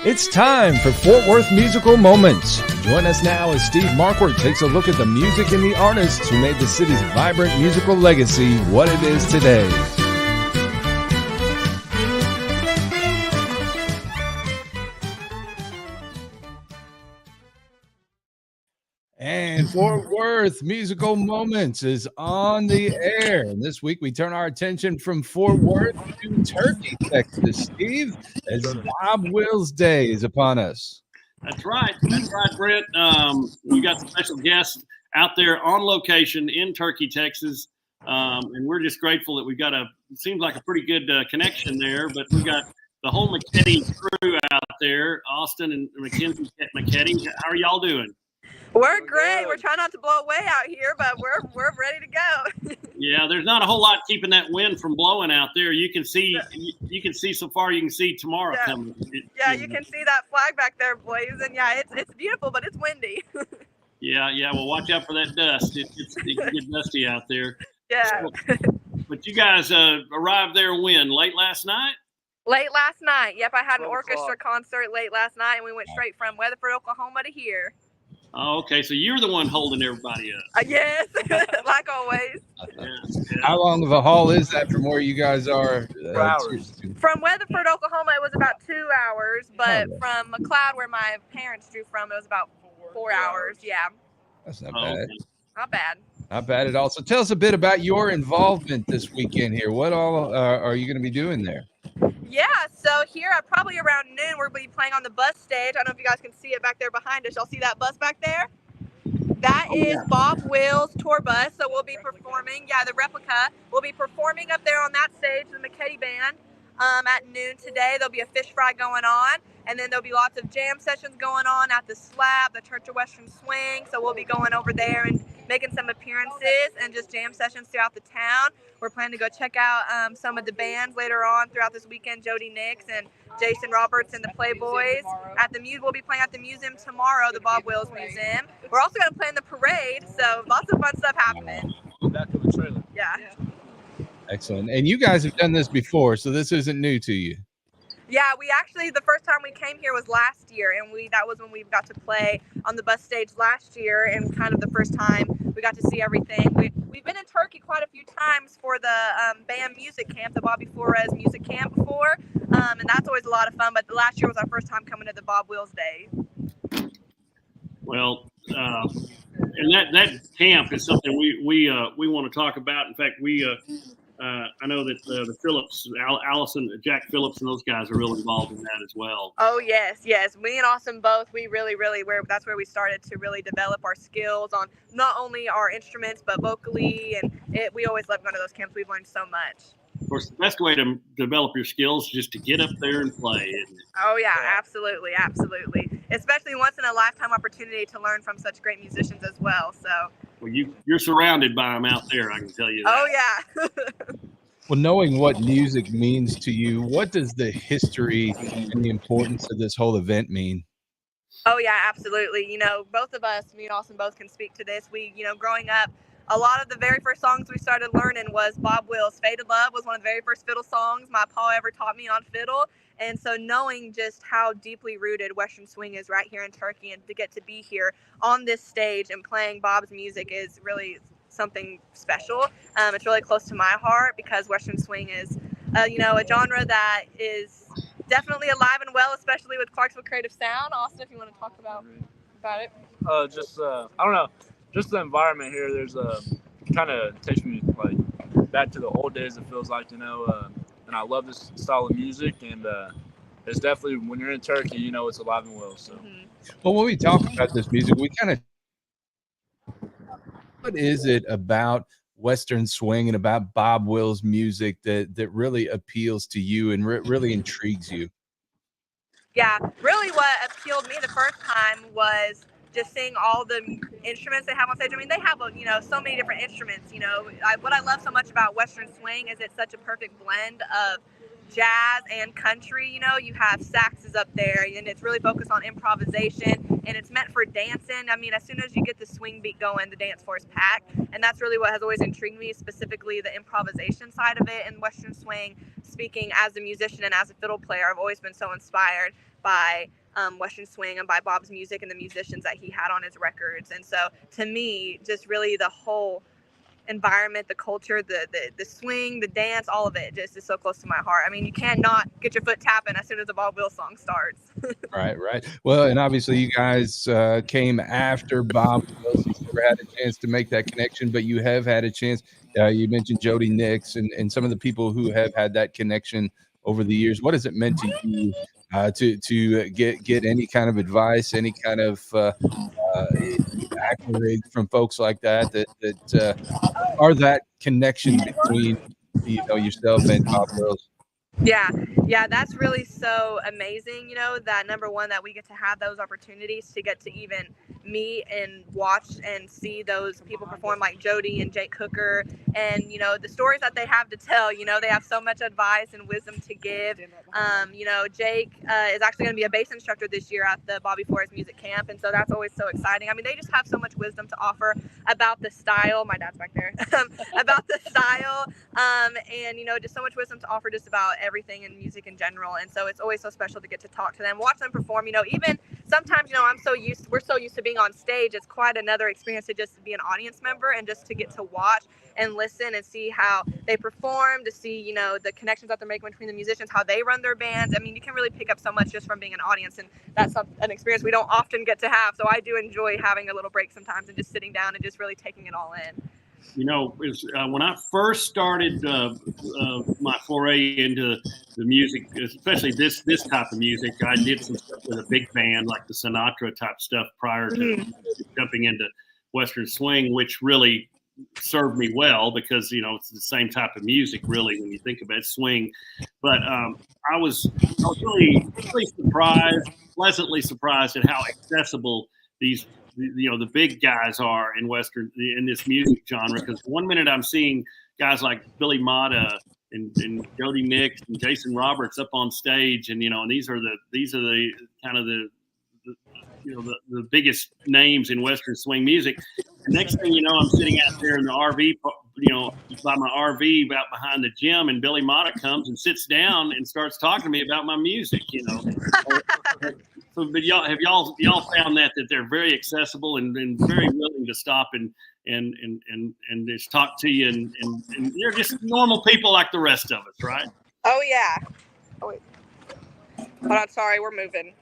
It's time for Fort Worth Musical Moments. Join us now as Steve Marquardt takes a look at the music and the artists who made the city's vibrant musical legacy what it is today. And Fort Worth Musical Moments is on the air. And this week we turn our attention from Fort Worth to Turkey, Texas, Steve, as Bob Wills Day is upon us. That's right, Brent. We got special guests out there on location in Turkey, Texas. And we're just grateful that we've got seems like a pretty good connection there, but we got the whole McKedy crew out there, Austin and Mackynsie McKedy. How are y'all doing? We're great. We're trying not to blow away out here, but we're ready to go. Yeah, there's not a whole lot keeping that wind from blowing out there. You can see so far. You can see tomorrow coming. You can see that flag back there blazing. Yeah, it's beautiful, but it's windy. Yeah. Well, watch out for that dust. It can get dusty out there. Yeah. But you guys arrived there when? Late last night? Late last night. Yep, I had an orchestra concert late last night, and we went straight from Weatherford, Oklahoma to here. Oh, okay. So you're the one holding everybody up. Yes, like always. Yeah. How long of a haul is that from where you guys are? 4 hours. From Weatherford, Oklahoma, it was about 2 hours, but from McLeod, where my parents drew from, it was about 4 hours. Yeah. That's not bad. Okay. Not bad. Not bad at all. So tell us a bit about your involvement this weekend here. What all are you going to be doing there? Yeah, so here at probably around noon, we'll be playing on the bus stage. I don't know if you guys can see it back there behind us. Y'all see that bus back there? That is Bob Wills' tour bus, so we'll be performing. Yeah, the replica. We'll be performing up there on that stage, the McKedy Band, at noon today. There'll be a fish fry going on, and then there'll be lots of jam sessions going on at the Slab, the Church of Western Swing. So we'll be going over there and making some appearances and just jam sessions throughout the town. We're planning to go check out some of the bands later on throughout this weekend. Jody Nix and Jason Roberts and the Playboys. We'll be playing at the museum tomorrow, the Bob Wills Museum. We're also going to play in the parade, so lots of fun stuff happening. Back of the trailer. Yeah. Excellent. And you guys have done this before, so this isn't new to you. Yeah, we actually, the first time we came here was last year, and that was when we got to play on the bus stage last year, and kind of the first time we got to see everything. We've been in Turkey quite a few times for the band music camp, the Bobby Flores music camp before, and that's always a lot of fun, but last year was our first time coming to the Bob Wills Day. Well, and that camp is something we want to talk about. In fact, I know that the Phillips, Allison, Jack Phillips, and those guys are real involved in that as well. Oh, yes. Me and Austin both, we really, that's where we started to really develop our skills on not only our instruments, but vocally. And we always love going to those camps. We've learned so much. Of course, the best way to develop your skills is just to get up there and play, isn't it? Oh, yeah, absolutely. Especially once in a lifetime opportunity to learn from such great musicians as well. So. Well, you're surrounded by them out there, I can tell you that. Oh, yeah. Well, knowing what music means to you, what does the history and the importance of this whole event mean? Oh, yeah, absolutely. Both of us, me and Austin both can speak to this. Growing up, a lot of the very first songs we started learning was Bob Wills. Faded Love was one of the very first fiddle songs my pa ever taught me on fiddle. And so knowing just how deeply rooted Western swing is right here in Turkey, and to get to be here on this stage and playing Bob's music is really something special. It's really close to my heart because Western swing is, a genre that is definitely alive and well, especially with Clarksville Creative Sound. Austin, if you want to talk about it. I don't know, just the environment here. There's kind of takes me like back to the old days. It feels like, and I love this style of music, and it's definitely, when you're in Turkey, it's alive and well. So, Well, when we talk about this music, we kind of, what is it about Western swing and about Bob Wills music that really appeals to you and really intrigues you? Yeah, really what appealed me the first time was just seeing all the instruments they have on stage. I mean, they have, so many different instruments. What I love so much about Western swing is it's such a perfect blend of jazz and country. You know, you have saxes up there, and it's really focused on improvisation, and it's meant for dancing. I mean, as soon as you get the swing beat going, the dance floor is packed, and that's really what has always intrigued me, specifically the improvisation side of it in Western swing. Speaking as a musician and as a fiddle player, I've always been so inspired by Western swing and by Bob's music and the musicians that he had on his records. And so to me, just really the whole environment, the culture, the swing, the dance, all of it just is so close to my heart. I mean, you cannot get your foot tapping as soon as the Bob Wills song starts. Right. Well, and obviously you guys came after Bob Wills. You never had a chance to make that connection, but you have had a chance. You mentioned Jody Nix and some of the people who have had that connection over the years. What has it meant to you to get any kind of advice, any kind of accolade from folks like that are that connection between yourself and Bob Wills? Yeah, that's really so amazing, that number one, that we get to have those opportunities to get to even meet and watch and see those people perform, like Jody and Jake Hooker, and the stories that they have to tell. They have so much advice and wisdom to give. Jake is actually going to be a bass instructor this year at the Bobby Flores Music Camp, and so that's always so exciting. I mean, they just have so much wisdom to offer about the style. My dad's back there. About the style, and just so much wisdom to offer just about everything in music in general. And so it's always so special to get to talk to them, watch them perform. Even sometimes, we're so used to being on stage. It's quite another experience to just be an audience member and just to get to watch and listen and see how they perform, to see, the connections that they're making between the musicians, how they run their bands. I mean, you can really pick up so much just from being an audience, and that's an experience we don't often get to have. So I do enjoy having a little break sometimes and just sitting down and just really taking it all in. When I first started my foray into the music, especially this type of music, I did some stuff with a big band, like the Sinatra type stuff, prior to jumping into Western swing, which really served me well because it's the same type of music, really, when you think about it, swing. But I was really surprised, pleasantly surprised at how accessible these the big guys are in this music genre. Because one minute I'm seeing guys like Billy Mata and Jody Nix and Jason Roberts up on stage, and these are the kind of the biggest names in Western swing music. The next thing you know, I'm sitting out there in the RV, by my RV out behind the gym, and Billy Mata comes and sits down and starts talking to me about my music. But y'all found that they're very accessible and very willing to stop and just talk to you, and they're just normal people like the rest of us, right? Oh yeah. Oh wait. Hold on, sorry, we're moving.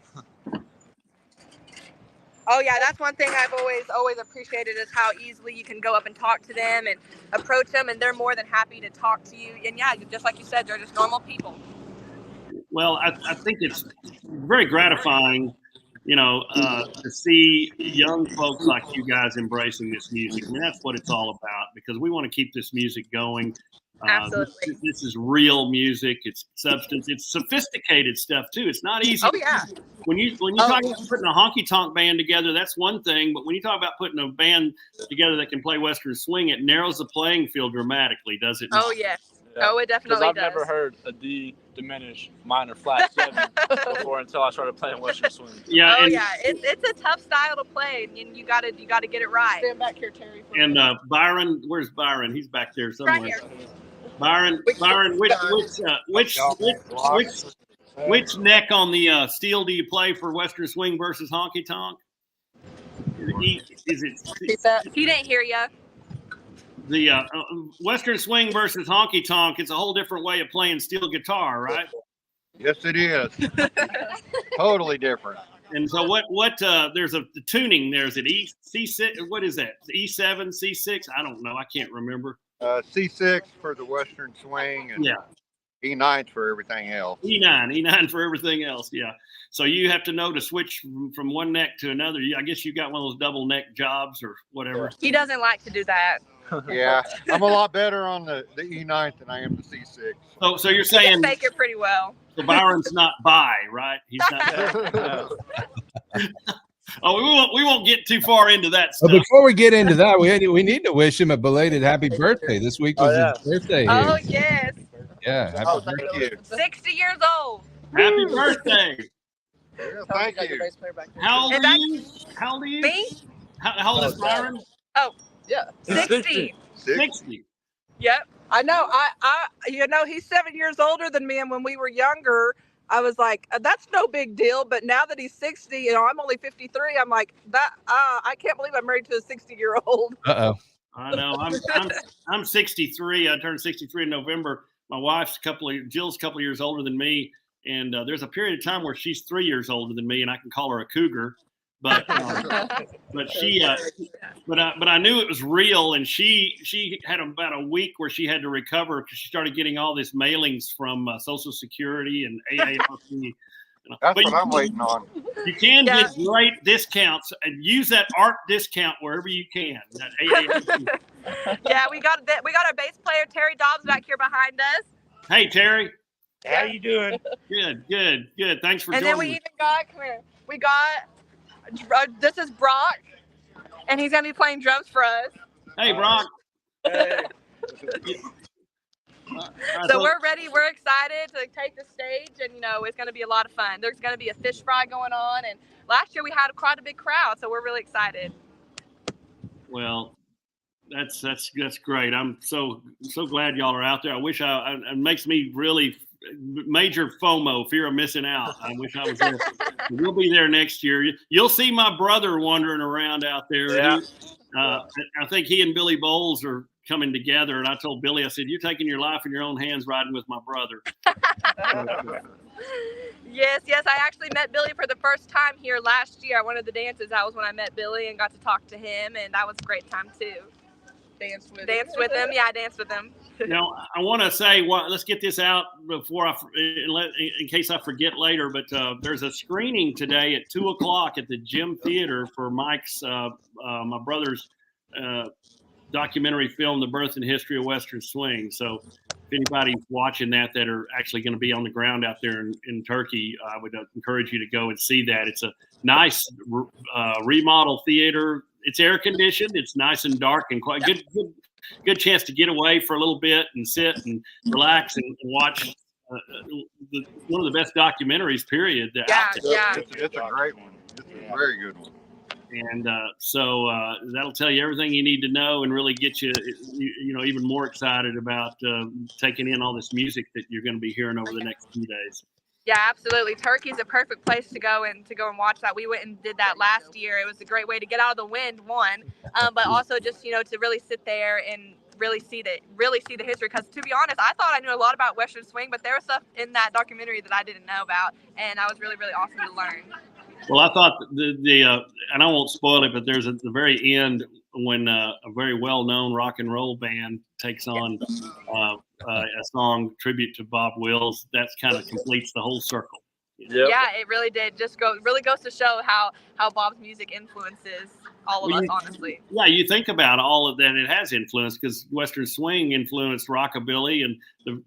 Oh yeah, that's one thing I've always appreciated, is how easily you can go up and talk to them and approach them, and they're more than happy to talk to you. And yeah, just like you said, they're just normal people. Well, I think it's very gratifying, to see young folks like you guys embracing this music. I mean, that's what it's all about, because we want to keep this music going. Absolutely. This is real music. It's substance. It's sophisticated stuff too. It's not easy. Oh yeah. When you talk about putting a honky tonk band together, that's one thing. But when you talk about putting a band together that can play Western swing, it narrows the playing field dramatically, does it not? Oh yes. Yeah. Oh, it definitely does. I've never heard a D diminished minor flat 7 before until I started playing Western swing. Yeah. It's a tough style to play, and you gotta get it right. Stand back here, Terry. And Byron, where's Byron? He's back there somewhere. Right here. Byron, which neck on the steel do you play for Western swing versus honky tonk? He didn't hear you. The Western swing versus honky tonk is a whole different way of playing steel guitar, right? Yes, it is. Totally different. And so what there's the tuning there. Is it C6? What is that? E7, C6? I don't know. I can't remember. C6 for the Western swing, and E9 for everything else. E9 for everything else. Yeah. So you have to know to switch from one neck to another. I guess you got one of those double neck jobs or whatever. He doesn't like to do that. Yeah, I'm a lot better on the E9 than I am the C6. So you're saying he can fake it pretty well. So Byron's not bi, right? He's not. Oh, we won't get too far into that stuff. But before we get into that, we need to wish him a belated happy birthday. This week was his birthday. Oh yes. Yeah. Happy Oh, birthday. thank you. 60 years old. Happy birthday. Yeah, thank you. How old Is are that- you? How old are you? Me? How old is Byron? Yeah. 60. 60. Yep. I know. He's 7 years older than me, and when we were younger, I was like, that's no big deal. But now that he's 60, I'm only 53. I'm like, that. I can't believe I'm married to a 60-year-old. Uh-oh. I know. I'm 63. I turned 63 in November. My wife's Jill's a couple of years older than me, and there's a period of time where she's 3 years older than me, and I can call her a cougar. But she but I knew it was real, and she had about a week where she had to recover because she started getting all this mailings from Social Security and AARP. That's what I'm waiting on. You can get great discounts and use that art discount wherever you can. That AARP. Yeah, we got our bass player Terry Dobbs back here behind us. Hey Terry. How you doing? Good. Thanks for And joining. then we even got, come here. We got, this is Brock, and he's gonna be playing drums for us. Hey Brock. Hey. So we're ready. We're excited to take the stage, and it's going to be a lot of fun. There's going to be a fish fry going on, and last year we had quite a big crowd, so we're really excited. Well, that's great. I'm so glad y'all are out there. I wish it makes me really major FOMO, fear of missing out. I wish I was there. We'll be there next year. You'll see my brother wandering around out there. Yeah. I think he and Billy Bowles are coming together, and I told Billy, I said, you're taking your life in your own hands riding with my brother. Yes, I actually met Billy for the first time here last year at one of the dances. That was when I met Billy and got to talk to him, and that was a great time too. Danced with him. Yeah, I danced with him. I want to say, let's get this out before in case I forget later, but there's a screening today at 2:00 at the Gym Theater for Mike's, my brother's documentary film, The Birth and History of Western Swing. So if anybody's watching that are actually going to be on the ground out there in Turkey, I would encourage you to go and see that. It's a nice remodel theater. It's air conditioned. It's nice and dark and quite good chance to get away for a little bit and sit and relax and watch one of the best documentaries, period. Yeah. It's a great one. It's a very good one. And so that'll tell you everything you need to know and really get you even more excited about taking in all this music that you're going to be hearing over the next few days. Yeah, absolutely. Turkey's a perfect place to go and watch that. We went and did that last year. It was a great way to get out of the wind, but also just to really sit there and really see the history. Because to be honest, I thought I knew a lot about Western swing, but there was stuff in that documentary that I didn't know about, and that was really, really awesome to learn. Well, I thought and I won't spoil it, but there's at the very end when a very well-known rock and roll band takes on a song tribute to Bob Wills, that kind of completes the whole circle. Yep. Yeah, it really did. Really goes to show how Bob's music influences all of us, honestly. Yeah, you think about all of that, it has influence because Western swing influenced rockabilly, and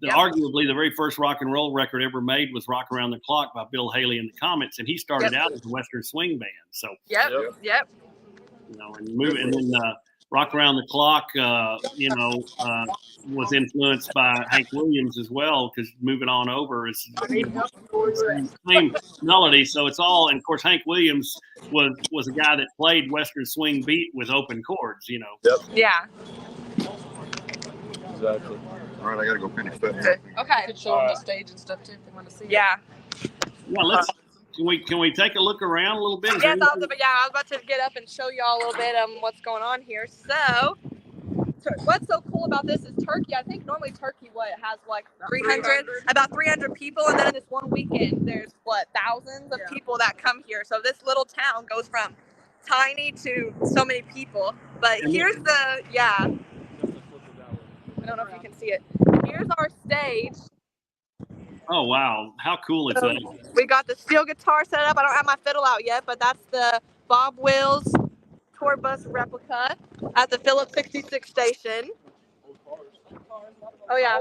arguably the very first rock and roll record ever made was "Rock Around the Clock" by Bill Haley and the Comets, and he started out as a Western swing band. So Yep. And then "Rock Around the Clock," was influenced by Hank Williams as well, because moving on over is the same melody. So it's all, and of course Hank Williams was a guy that played Western swing beat with open chords. Yep. Yeah. Exactly. All right, I got to go finish that. Okay. Could show them the stage and stuff too if they want to see it. Yeah. Yeah, can we take a look around a little bit? Yes, I was about to get up and show y'all a little bit what's going on here. So, what's so cool about this is Turkey. I think normally Turkey has like 300 people, and then in this one weekend there's thousands of people that come here. So this little town goes from tiny to so many people. But here's I don't know if you can see it. Here's our stage. Oh wow, how cool is that? We got the steel guitar set up. I don't have my fiddle out yet, but that's the Bob Wills tour bus replica at the Phillips 66 station. Oh yeah.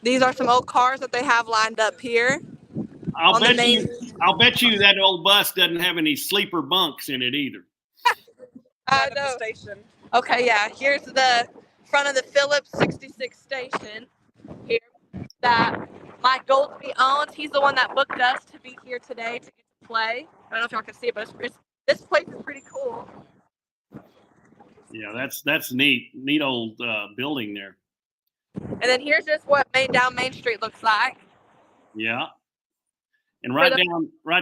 These are some old cars that they have lined up here. I'll bet you that old bus doesn't have any sleeper bunks in it either. I know. Okay, yeah. Here's the front of the Phillips 66 station here that Mike Goldsby owns. He's the one that booked us to be here today to get to play. I don't know if y'all can see it, but this place is pretty cool. Yeah, that's neat. Neat old building there. And then here's just what down Main Street looks like. Yeah. And right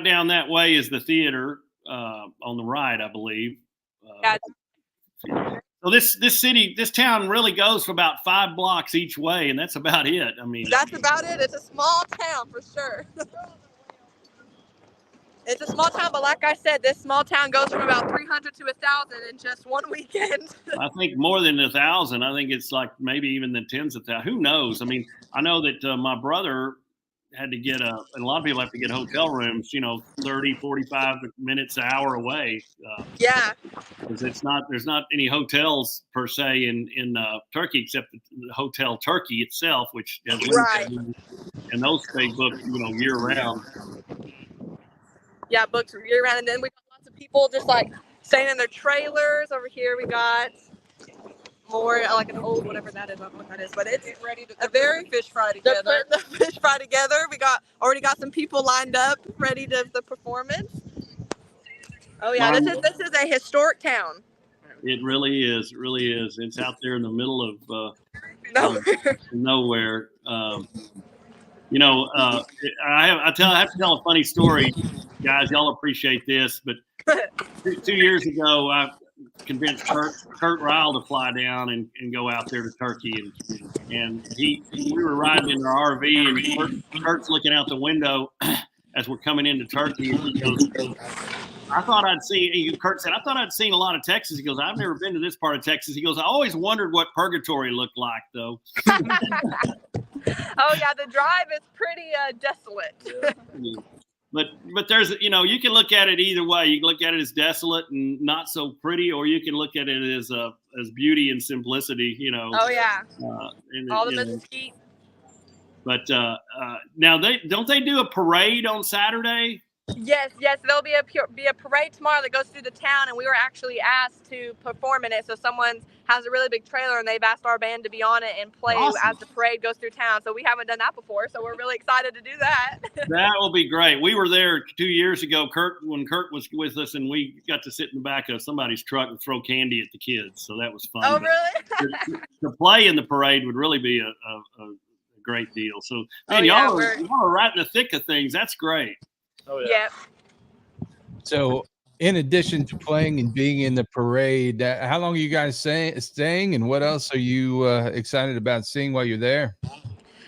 down that way is the theater on the right, I believe. So this town really goes for about 5 blocks each way, and that's about it. I mean, that's about it. It's a small town for sure. It's a small town, but like I said, this small town goes from about 300 to 1,000 in just one weekend. I think more than 1,000. I think it's like maybe even the tens of thousands. Who knows? I mean, I know that my brother had to get and a lot of people have to get hotel rooms, 30, 45 minutes, an hour away. Yeah. Because there's not any hotels per se in Turkey except the Hotel Turkey itself, which has right. And those stay booked, year round. Yeah, booked year round. And then we got lots of people just like staying in their trailers. Over here we got more like an old whatever that is. I don't know what that is, but it's ready to a very fish fry together. The fish fry together. We already got some people lined up ready to the performance. Oh yeah, this is a historic town. It really is. It really is. It's out there in the middle of nowhere. I have to tell a funny story, guys. Y'all appreciate this, but 2 years ago, I convinced Kurt Ryle to fly down and go out there to Turkey, and we were riding in our RV, and Kurt's looking out the window as we're coming into Turkey, and he goes, Kurt said, I thought I'd seen a lot of Texas. He goes, I've never been to this part of Texas. He goes, I always wondered what purgatory looked like, though. Oh yeah, the drive is pretty desolate. Yeah. But there's, you can look at it either way. You can look at it as desolate and not so pretty, or you can look at it as beauty and simplicity, Oh yeah. All the mesquite. But now don't they do a parade on Saturday? Yes. There'll be a parade tomorrow that goes through the town, and we were actually asked to perform in it. So someone has a really big trailer, and they've asked our band to be on it and play as the parade goes through town. So we haven't done that before, so we're really excited to do that. That will be great. We were there 2 years ago, when Kurt was with us, and we got to sit in the back of somebody's truck and throw candy at the kids. So that was fun. Oh, really? To play in the parade would really be a great deal. So, man, y'all are right in the thick of things. That's great. Oh, yeah. Yep. So, in addition to playing and being in the parade, how long are you guys staying, and what else are you excited about seeing while you're there?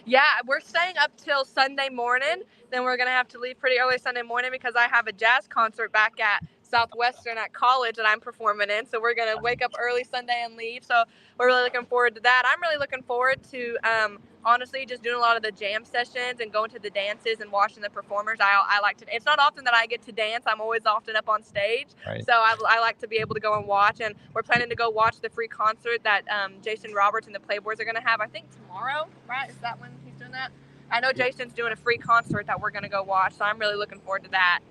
Yeah, we're staying up till Sunday morning. Then we're going to have to leave pretty early Sunday morning because I have a jazz concert back at Southwestern at college that I'm performing in. So we're going to wake up early Sunday and leave. So we're really looking forward to that. I'm really looking forward to, honestly, just doing a lot of the jam sessions and going to the dances and watching the performers. I like to, it's not often that I get to dance. I'm always often up on stage. Right. So I like to be able to go and watch. And we're planning to go watch the free concert that Jason Roberts and the Playboys are going to have, I think tomorrow, right? Is that when he's doing that? I know Jason's doing a free concert that we're going to go watch. So I'm really looking forward to that.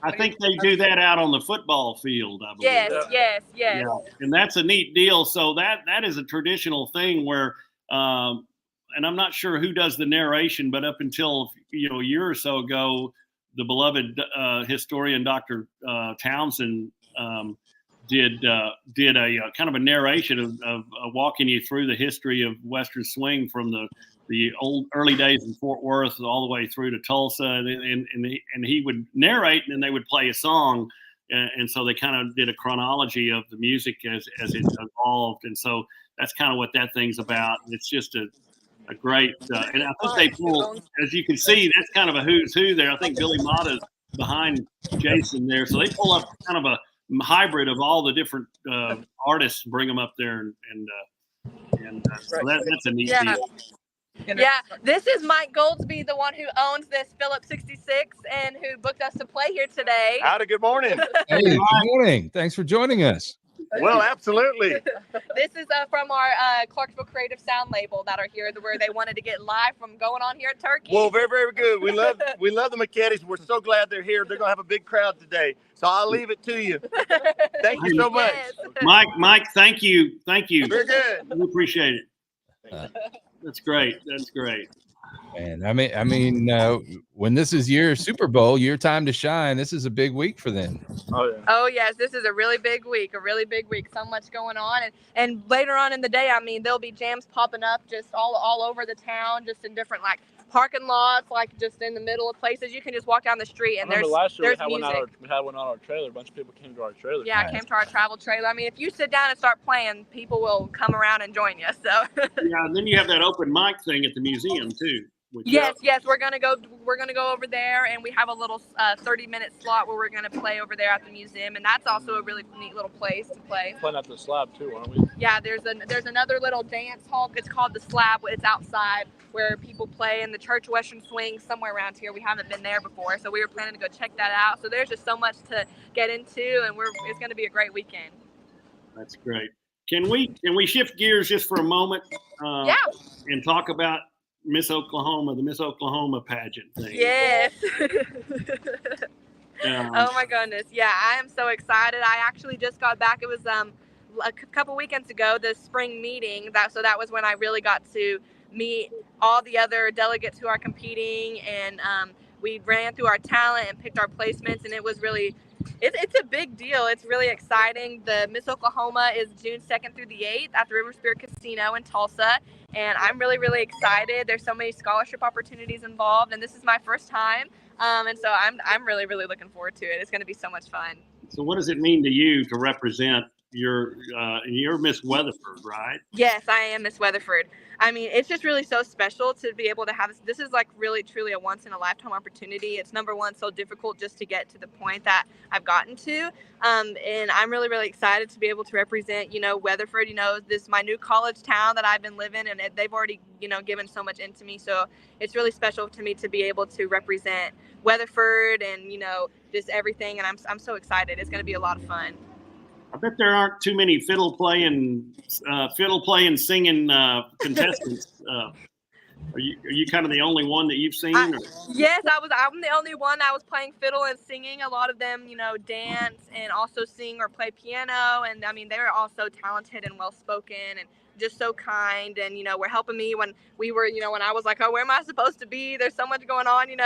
I think they do that out on the football field, I believe. Yes. Yeah. And that's a neat deal. So that is a traditional thing where, and I'm not sure who does the narration, but up until a year or so ago, the beloved historian Dr. Townsend did a kind of a narration of walking you through the history of Western swing from the early days in Fort Worth all the way through to Tulsa, and he would narrate, and then they would play a song, and so they kind of did a chronology of the music as it evolved, and so that's kind of what that thing's about. It's just a great, and I think they pull, as you can see, that's kind of a who's who there. I think Billy Mata's behind Jason there, so they pull up kind of a hybrid of all the different artists, bring them up there, and so that's a neat deal. Yeah, this is Mike Goldsby, the one who owns this Phillips 66 and who booked us to play here today. Howdy, good morning. Hey, good morning. Thanks for joining us. Well, absolutely. This is from our Clarksville Creative Sound label that are here, where they wanted to get live from going on here at Turkey. Well, very, very good. We love the McKedys. We're so glad they're here. They're gonna have a big crowd today. So I'll leave it to you. Thank you so much. Yes. Mike, thank you. Very good. We appreciate it. Uh, That's great. That's great. And I mean, when this is your Super Bowl, your time to shine, this is a big week for them. Oh yeah. Oh yes, this is a really big week. So much going on, and later on in the day, I mean, there'll be jams popping up just all over the town, just in different like parking lots, like just in the middle of places. You can just walk down the street and there's last year there's music. we had one on our trailer. A bunch of people came to our trailer. Yeah, Nice. came to our travel trailer. I mean, if you sit down and start playing, people will come around and join you. So Yeah, and then you have that open mic thing at the museum too. yes, we're gonna go over there, and we have a little 30-minute slot where we're gonna play over there at the museum, and that's also a really neat little place to play. Playing at the slab too, aren't we? Yeah, there's another little dance hall. It's called the Slab. It's outside where people play in the Church Western Swing somewhere around here. We haven't been there before, so we were planning to go check that out. So there's just so much to get into, and it's gonna be a great weekend. That's great. Can we shift gears just for a moment? Yeah. And talk about Miss Oklahoma, the Miss Oklahoma pageant thing. Yes. Oh my goodness. Yeah, I am so excited. I actually just got back. It was a couple weekends ago, the spring meeting. That was when I really got to meet all the other delegates who are competing, and we ran through our talent and picked our placements, and it was really it's a big deal. It's really exciting. The Miss Oklahoma is June 2nd through the 8th at the River Spirit Casino in Tulsa, and I'm really, really excited. There's so many scholarship opportunities involved, and this is my first time, and so I'm really, really looking forward to it. It's going to be so much fun. So what does it mean to you to represent you're Miss Weatherford, right? Yes, I am Miss Weatherford. I mean, it's just really so special to be able to have this. This is like really, truly a once in a lifetime opportunity. It's number one, so difficult just to get to the point that I've gotten to. And I'm really, really excited to be able to represent, Weatherford, this my new college town that I've been living, and they've already, given so much into me. So it's really special to me to be able to represent Weatherford and, just everything. And I'm so excited. It's going to be a lot of fun. I bet there aren't too many fiddle playing, singing contestants. Are you kind of the only one that you've seen? Yes, I'm the only one that was playing fiddle and singing. A lot of them, dance and also sing or play piano. And I mean, they're all so talented and well spoken and just so kind, and were helping me when we were, when I was like, oh, where am I supposed to be? There's so much going on, and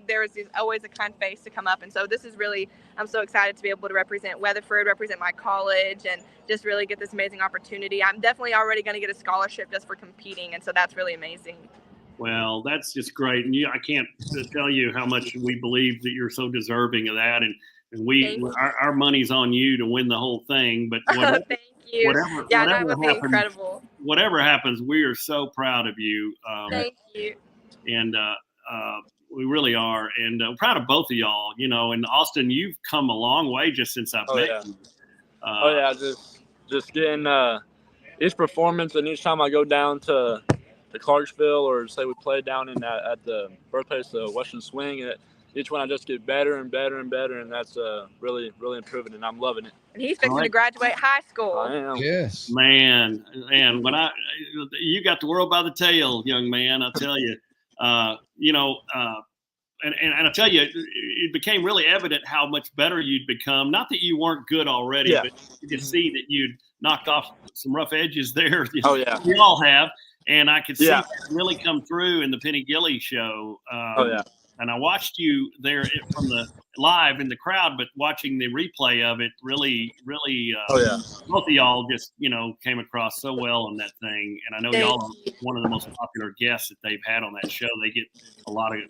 there was always a kind face to come up. And so this is really, I'm so excited to be able to represent Weatherford, represent my college, and just really get this amazing opportunity. I'm definitely already going to get a scholarship just for competing, and so that's really amazing. Well, that's just great, and I can't tell you how much we believe that you're so deserving of that, and our money's on you to win the whole thing. But thank you. That would be incredible. Whatever happens, we are so proud of you. Thank you. And we really are, and I'm proud of both of y'all. And Austin, you've come a long way just since I've met you. Just getting each performance, and each time I go down to Clarksville, or say we play down at the birthplace of Western Swing, and each one I just get better and better and better, and that's really, really improving, and I'm loving it. And he's fixing to graduate high school. I am. Yes, man. And when you got the world by the tail, young man, I tell you, and I tell you, it became really evident how much better you'd become. Not that you weren't good already, but you could see that you'd knocked off some rough edges there. Oh yeah, we all have. And I could see that really come through in the Penny Gilly show. And I watched you there from the live in the crowd, but watching the replay of it really, really, both of y'all just, came across so well on that thing. And I know y'all are one of the most popular guests that they've had on that show. They get a lot of,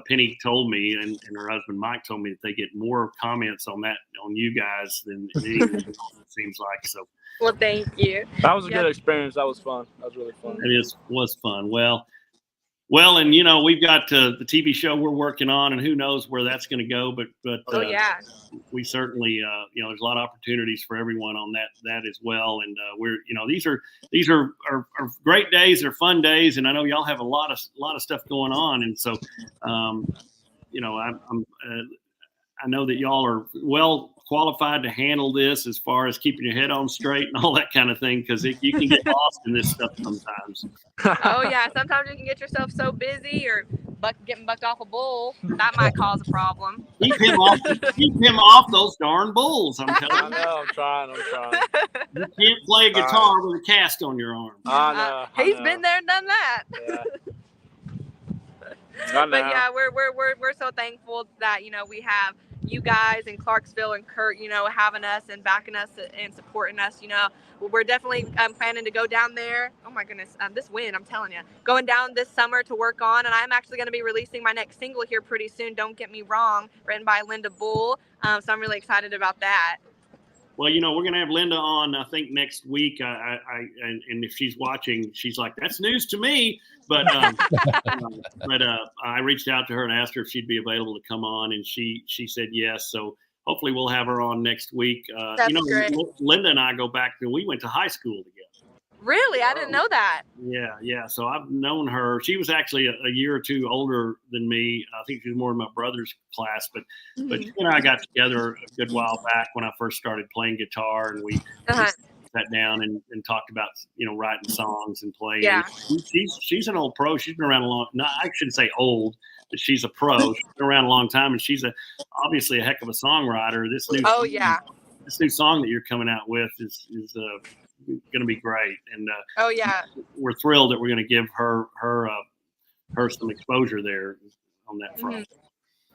Penny told me, and her husband Mike told me that they get more comments on you guys than anyone else, it seems like. So. Well, thank you. That was a good experience. That was fun. That was really fun. It was fun. Well, and we've got the TV show we're working on, and who knows where that's going to go. But we certainly, there's a lot of opportunities for everyone on that as well. And we're, these are great days. They're fun days, and I know y'all have a lot of stuff going on. And so, I know that y'all are well qualified to handle this as far as keeping your head on straight and all that kind of thing? Because you can get lost in this stuff sometimes. Oh yeah, sometimes you can get yourself so busy or getting bucked off a bull that might cause a problem. Keep him off those darn bulls. I'm telling you. I know. I'm trying. You can't play a guitar with a cast on your arm. I know. He's been there and done that. Yeah. But yeah, we're so thankful that we have you guys in Clarksville and Kurt, having us and backing us and supporting us. We're definitely planning to go down there. Oh my goodness, this wind, I'm telling you, going down this summer to work on, and I'm actually going to be releasing my next single here pretty soon. Don't Get Me Wrong, written by Linda Bull. So I'm really excited about that. Well, we're going to have Linda on, I think, next week. And if she's watching, she's like, that's news to me. But I reached out to her and asked her if she'd be available to come on, and she said yes. So hopefully we'll have her on next week. That's great. Linda and I go back we went to high school together. Really? I didn't know that. Yeah. So I've known her. She was actually a year or two older than me. I think she was more in my brother's class, but she and I got together a good while back when I first started playing guitar, and we sat down and talked about writing songs and playing. Yeah. She's an old pro. She's been around a long. No, I shouldn't say old, but she's a pro. She's been around a long time, and she's obviously a heck of a songwriter. This new song that you're coming out with is going to be great, and we're thrilled that we're going to give her some exposure there on that front.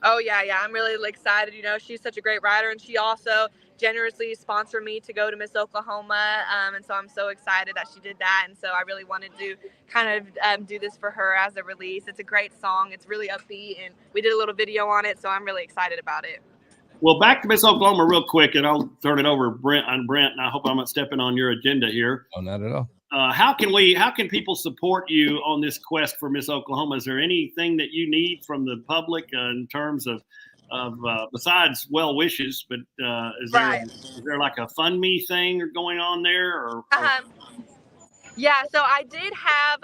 Oh yeah, I'm really excited. She's such a great writer, and she also generously sponsored me to go to Miss Oklahoma, and so I'm so excited that she did that. And so I really wanted to kind of do this for her as a release. It's a great song. It's really upbeat, and we did a little video on it, so I'm really excited about it. Well, back to Miss Oklahoma real quick, and I'll turn it over to Brent. And I hope I'm not stepping on your agenda here. Oh, not at all. How can people support you on this quest for Miss Oklahoma? Is there anything that you need from the public in terms of besides well wishes? But is there like a Fund Me thing going on there? Yeah, so I did have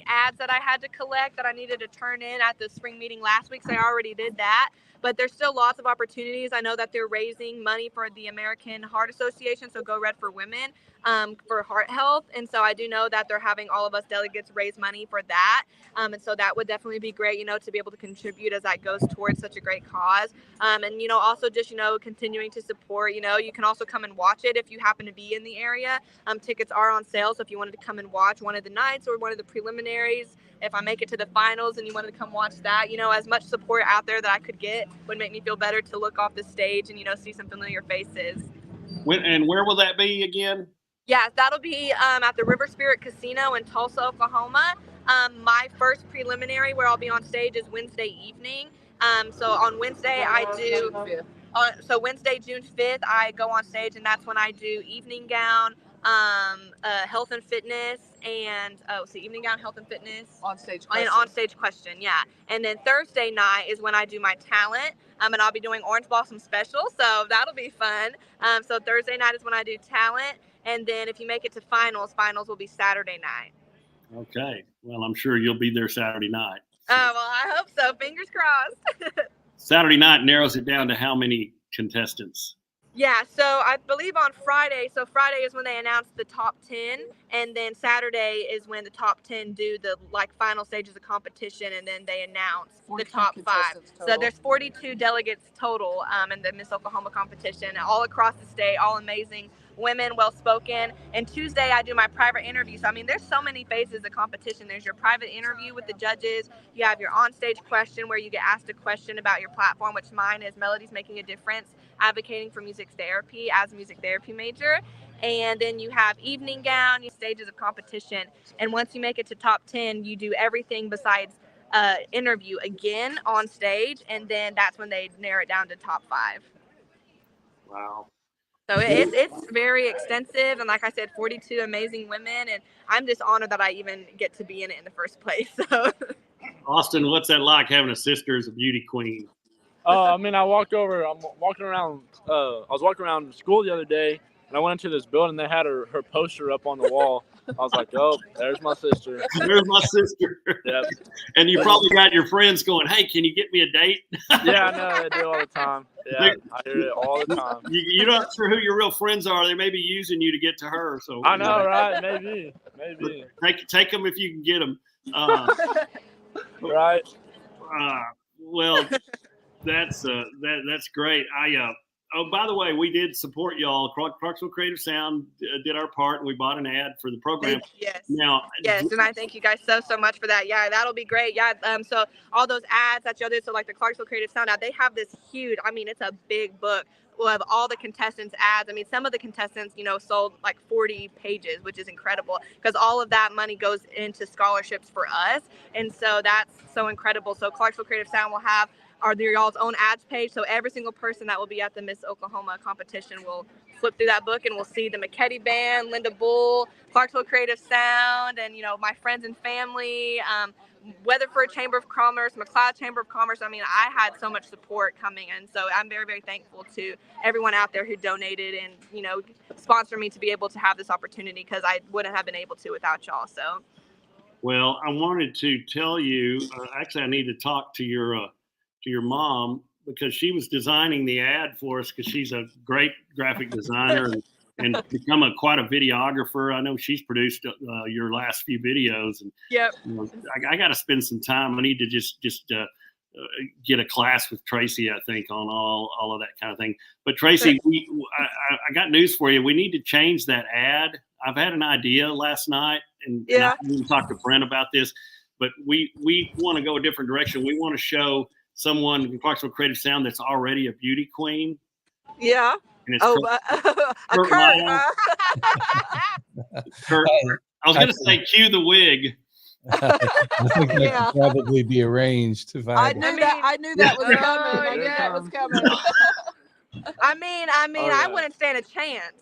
ads that I had to collect that I needed to turn in at the spring meeting last week, so I already did that. But there's still lots of opportunities. I know that they're raising money for the American Heart Association, so Go Red for Women, for heart health. And so I do know that they're having all of us delegates raise money for that. And so that would definitely be great, to be able to contribute as that goes towards such a great cause. And, also just, continuing to support, you can also come and watch it if you happen to be in the area. Tickets are on sale, so if you wanted to come and watch one of the nights or one of the preliminaries, if I make it to the finals and you wanted to come watch that, as much support out there that I could get would make me feel better to look off the stage and, see some familiar faces. And where will that be again? Yeah, that'll be at the River Spirit Casino in Tulsa, Oklahoma. My first preliminary where I'll be on stage is Wednesday evening. So on Wednesday Wednesday, June 5th, I go on stage, and that's when I do evening gown, health and fitness, and evening gown, health and fitness, on stage question, yeah. And then Thursday night is when I do my talent, and I'll be doing Orange Blossom Special, so that'll be fun. So Thursday night is when I do talent, and then if you make it to finals will be Saturday night. Okay, well, I'm sure you'll be there Saturday night. Oh, well, I hope so. Fingers crossed. Saturday night narrows it down to how many contestants? Yeah, so I believe on Friday. So Friday is when they announce the top 10, and then Saturday is when the top 10 do the final stages of competition, and then they announce the top 5. So there's 42 delegates total in the Miss Oklahoma competition, all across the state, all amazing women, well-spoken. And Tuesday I do my private interview. So there's so many phases of competition. There's your private interview with the judges. You have your on-stage question where you get asked a question about your platform, which mine is Melodies Making a Difference, advocating for music therapy as a music therapy major. And then you have evening gown, stages of competition. And once you make it to top 10, you do everything besides interview again on stage. And then that's when they narrow it down to top 5. Wow. So it's very extensive, and like I said, 42 amazing women, and I'm just honored that I even get to be in it in the first place. So, Austin, what's that like having a sister as a beauty queen? I was walking around school the other day, and I went into this building. They had her poster up on the wall, I was like, oh, there's my sister. There's my sister. Yep. And you probably got your friends going, hey, can you get me a date? Yeah, I know. They do all the time. Yeah, I hear it all the time. You're not sure who your real friends are. They may be using you to get to her. So I know, right? Maybe. Take them if you can get them. Right. Well, that's great. Oh, by the way, we did support y'all. Clarksville Creative Sound did our part, and we bought an ad for the program. Yes. Now, yes, and I thank you guys so much for that. Yeah, that'll be great. Yeah. So all those ads that y'all did, so like the Clarksville Creative Sound ad, they have this huge. I mean, it's a big book. We'll have all the contestants' ads. I mean, some of the contestants, sold like 40 pages, which is incredible because all of that money goes into scholarships for us, and so that's so incredible. So Clarksville Creative Sound will have y'all's own ads page. So every single person that will be at the Miss Oklahoma competition will flip through that book and we'll see the McKedy Band, Linda Bull, Clarksville Creative Sound, and, my friends and family, Weatherford Chamber of Commerce, McLeod Chamber of Commerce. I mean, I had so much support coming in. So I'm very, very thankful to everyone out there who donated and, sponsored me to be able to have this opportunity because I wouldn't have been able to without y'all. So. Well, I wanted to tell you, actually, I need to talk to your mom because she was designing the ad for us because she's a great graphic designer and become quite a videographer. I know she's produced your last few videos. And yep. I got to spend some time. I need to just get a class with Tracy, I think, on all of that kind of thing. But Tracy, I got news for you. We need to change that ad. I've had an idea last night, and I didn't talk to Brent about this, but we want to go a different direction. We want to show someone in Clarksville Creative Sound that's already a beauty queen. Yeah. And it's Kurt, Kurt. I was going to say cue the wig. I think that could probably be arranged. I knew that was coming. I knew that was coming. I mean, I wouldn't stand a chance.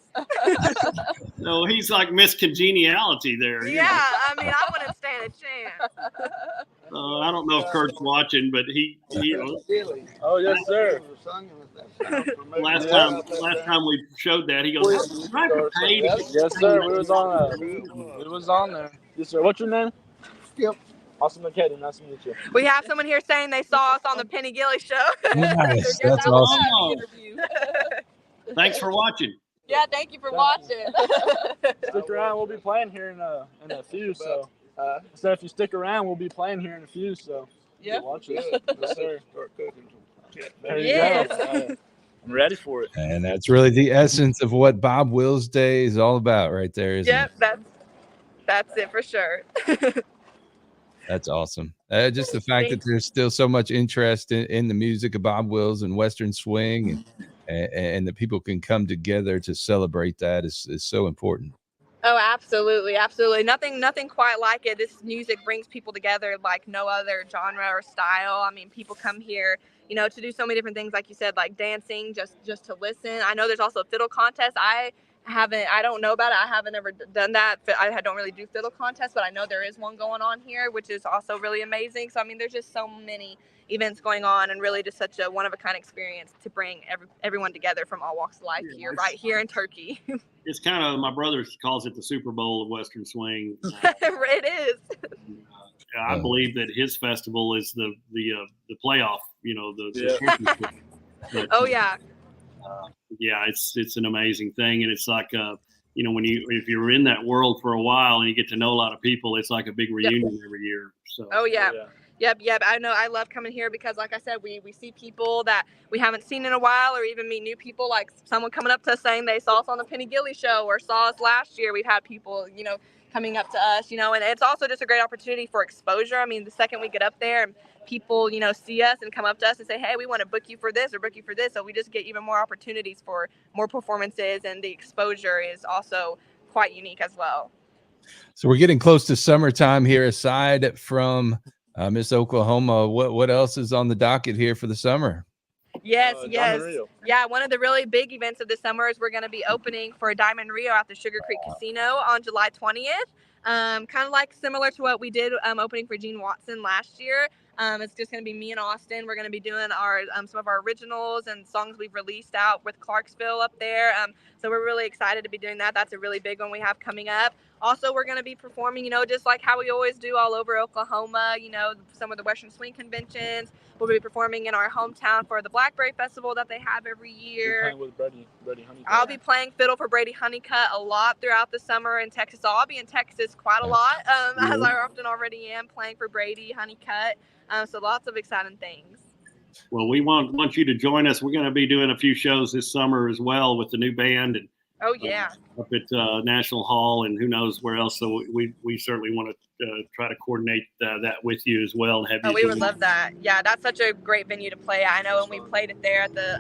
No, he's like Miss Congeniality there. Yeah, I mean, I wouldn't stand a chance. I don't know if Kurt's watching, but he Oh, yes, sir. Last time we showed that, he goes, yes, sir. We was on there. Yes, sir. What's your name? Skip. Awesome, McKedy. Nice to meet you. We have someone here saying they saw us on the Penny Gilly show. Nice. That's awesome. Thanks for watching. Yeah, thank you for watching. Stick around. We'll be playing here in a few. So, if you stick around, we'll be playing here in a few. So, yeah. Watch us. Yes, sir. There you go. I'm ready for it. And that's really the essence of what Bob Wills Day is all about, right there. Isn't it? That's it for sure. That's awesome. Just the fact that there's still so much interest in the music of Bob Wills and Western swing, and that people can come together to celebrate that is so important. Oh, absolutely. Nothing quite like it. This music brings people together like no other genre or style. I mean, people come here, to do so many different things, like you said, like dancing, just to listen. I know there's also a fiddle contest. I don't know about it. I haven't ever done that. I don't really do fiddle contests, but I know there is one going on here, which is also really amazing. So, I mean, there's just so many events going on and really just such a one-of-a-kind experience to bring everyone together from all walks of life right here in Turkey. It's kind of, my brother calls it the Super Bowl of Western swing. It is. I believe that his festival is the playoff, the championship. But, it's an amazing thing, and it's like if you're in that world for a while and you get to know a lot of people, it's like a big reunion every year. So. Oh yeah. Yep. I know. I love coming here because, like I said, we see people that we haven't seen in a while, or even meet new people. Like someone coming up to us saying they saw us on the Penny Gilly show or saw us last year. We've had people, coming up to us, and it's also just a great opportunity for exposure. I mean, the second we get up there and people, see us and come up to us and say, hey, we want to book you for this or book you for this. So we just get even more opportunities for more performances, and the exposure is also quite unique as well. So we're getting close to summertime here. Aside from Miss Oklahoma, what else is on the docket here for the summer? Yes. Yeah, one of the really big events of the summer is we're going to be opening for Diamond Rio at the Sugar Creek Casino on July 20th. Kind of like similar to what we did opening for Gene Watson last year. It's just going to be me and Austin. We're going to be doing our some of our originals and songs we've released out with Clarksville up there. So we're really excited to be doing that. That's a really big one we have coming up. Also, we're going to be performing, just like how we always do all over Oklahoma, some of the Western Swing conventions. We'll be performing in our hometown for the Blackberry Festival that they have every year. You're playing with Brady Honeycutt. I'll be playing fiddle for Brady Honeycutt a lot throughout the summer in Texas. So I'll be in Texas quite a lot, as I often already am, playing for Brady Honeycutt. So lots of exciting things. Well, we want you to join us. We're going to be doing a few shows this summer as well with the new band, and oh yeah, up at National Hall and who knows where else. So we certainly want to try to coordinate that with you as well. And have you we would love that. Yeah, that's such a great venue to play at. I know when we played it there at the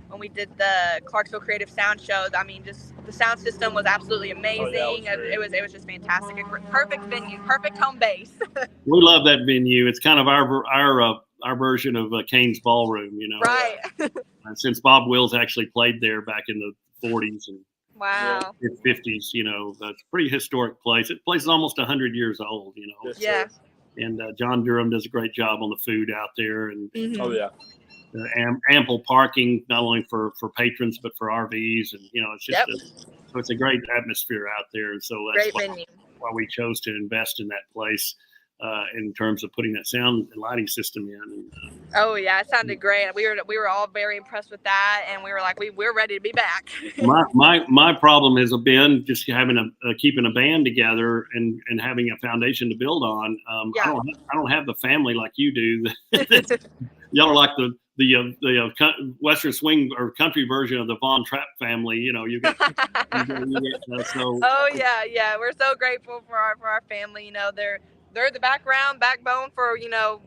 when we did the Clarksville Creative Sound Show, I mean, just the sound system was absolutely amazing. It was just fantastic. A perfect venue, perfect home base. We love that venue. It's kind of our version of Kane's Ballroom, Right. Since Bob Wills actually played there back in the 40s and wow. 50s, it's a pretty historic place. The place is almost 100 years old, Yeah. And John Durham does a great job on the food out there, and Oh yeah. Ample parking, not only for patrons but for RVs, and it's just so it's a great atmosphere out there, and so that's why we chose to invest in that place in terms of putting that sound and lighting system in. Oh yeah, it sounded great. We were all very impressed with that, and we were like, we're ready to be back. my problem has been just having keeping a band together and having a foundation to build on. I don't have the family like you do. Y'all are like the Western Swing or country version of the Von Trapp family. You get so. Oh yeah, we're so grateful for our family. They're the backbone for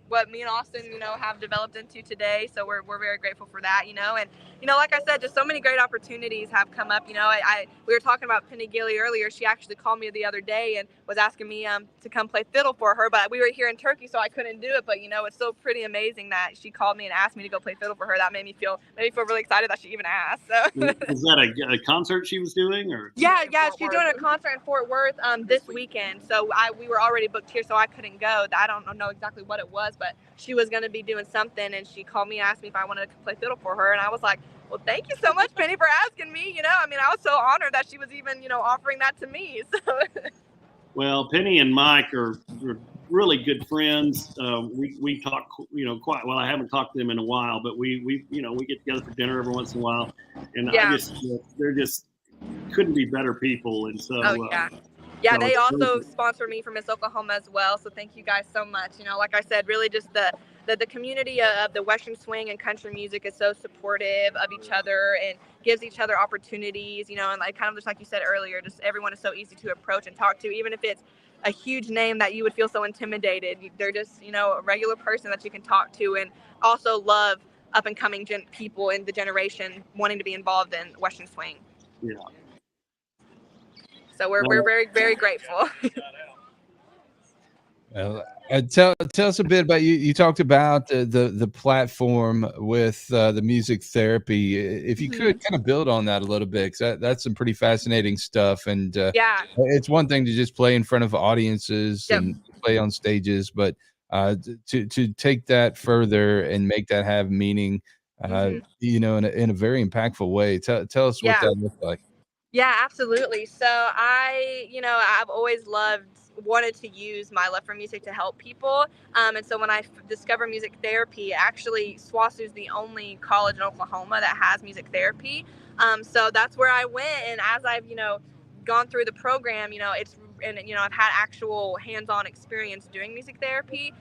what me and Austin have developed into today. So we're very grateful for that. And like I said, just so many great opportunities have come up. We were talking about Penny Gilly earlier. She actually called me the other day and was asking me to come play fiddle for her, but we were here in Turkey, so I couldn't do it. But it's so pretty amazing that she called me and asked me to go play fiddle for her. That made me feel really excited that she even asked. So is that a concert she was doing, or? Yeah, she's doing a concert in Fort Worth this weekend. So we were already booked here, so I couldn't go. I don't know exactly what it was, but she was going to be doing something, and she called me and asked me if I wanted to play fiddle for her, and I was like, well, thank you so much, Penny, for asking me. I was so honored that she was even offering that to me. So. Well, Penny and Mike are really good friends. We talk quite well. I haven't talked to them in a while, but we get together for dinner every once in a while, and they're just couldn't be better people. And so so they also sponsor me for Miss Oklahoma as well. So thank you guys so much. Like I said, really just the community of the Western Swing and country music is so supportive of each other and gives each other opportunities, and like kind of just like you said earlier, just everyone is so easy to approach and talk to, even if it's a huge name that you would feel so intimidated. They're just, a regular person that you can talk to, and also love up and coming people in the generation wanting to be involved in Western Swing. Yeah. So we're very, very grateful. Well, tell us a bit about you. You talked about the platform with the music therapy. If you could kind of build on that a little bit, because that's some pretty fascinating stuff. And it's one thing to just play in front of audiences and play on stages, but to take that further and make that have meaning, in a very impactful way. Tell us what that looked like. Yeah, absolutely. So I've always wanted to use my love for music to help people. And so when I discovered music therapy, actually SWOSU is the only college in Oklahoma that has music therapy. So that's where I went. And as I've, gone through the program, I've had actual hands-on experience doing music therapy,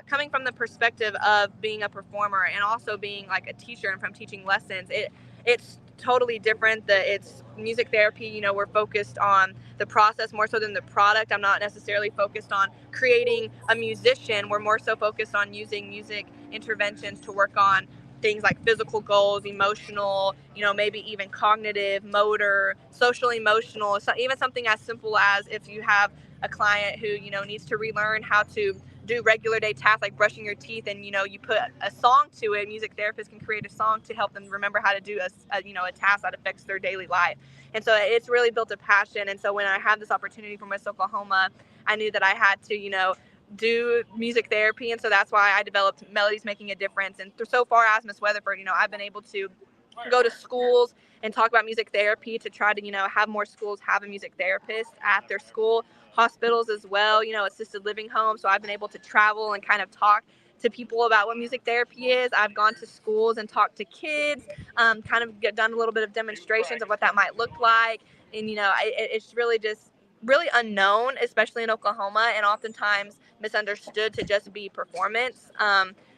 coming from the perspective of being a performer and also being like a teacher and from teaching lessons. It's totally different. It's music therapy, we're focused on the process more so than the product. I'm not necessarily focused on creating a musician. We're more so focused on using music interventions to work on things like physical goals, emotional, maybe even cognitive, motor, social, emotional. So even something as simple as if you have a client who, needs to relearn how to do regular day tasks like brushing your teeth, and you put a song to it. Music therapists can create a song to help them remember how to do a task that affects their daily life. And so it's really built a passion. And so when I had this opportunity for Miss Oklahoma, I knew that I had to do music therapy, and so that's why I developed Melodies Making a Difference. And so far as Miss Weatherford, I've been able to go to schools and talk about music therapy to try to have more schools have a music therapist at their school, hospitals as well, assisted living homes. So I've been able to travel and kind of talk to people about what music therapy is. I've gone to schools and talked to kids, kind of done a little bit of demonstrations of what that might look like. And it's really just really unknown, especially in Oklahoma, and oftentimes misunderstood to just be performance,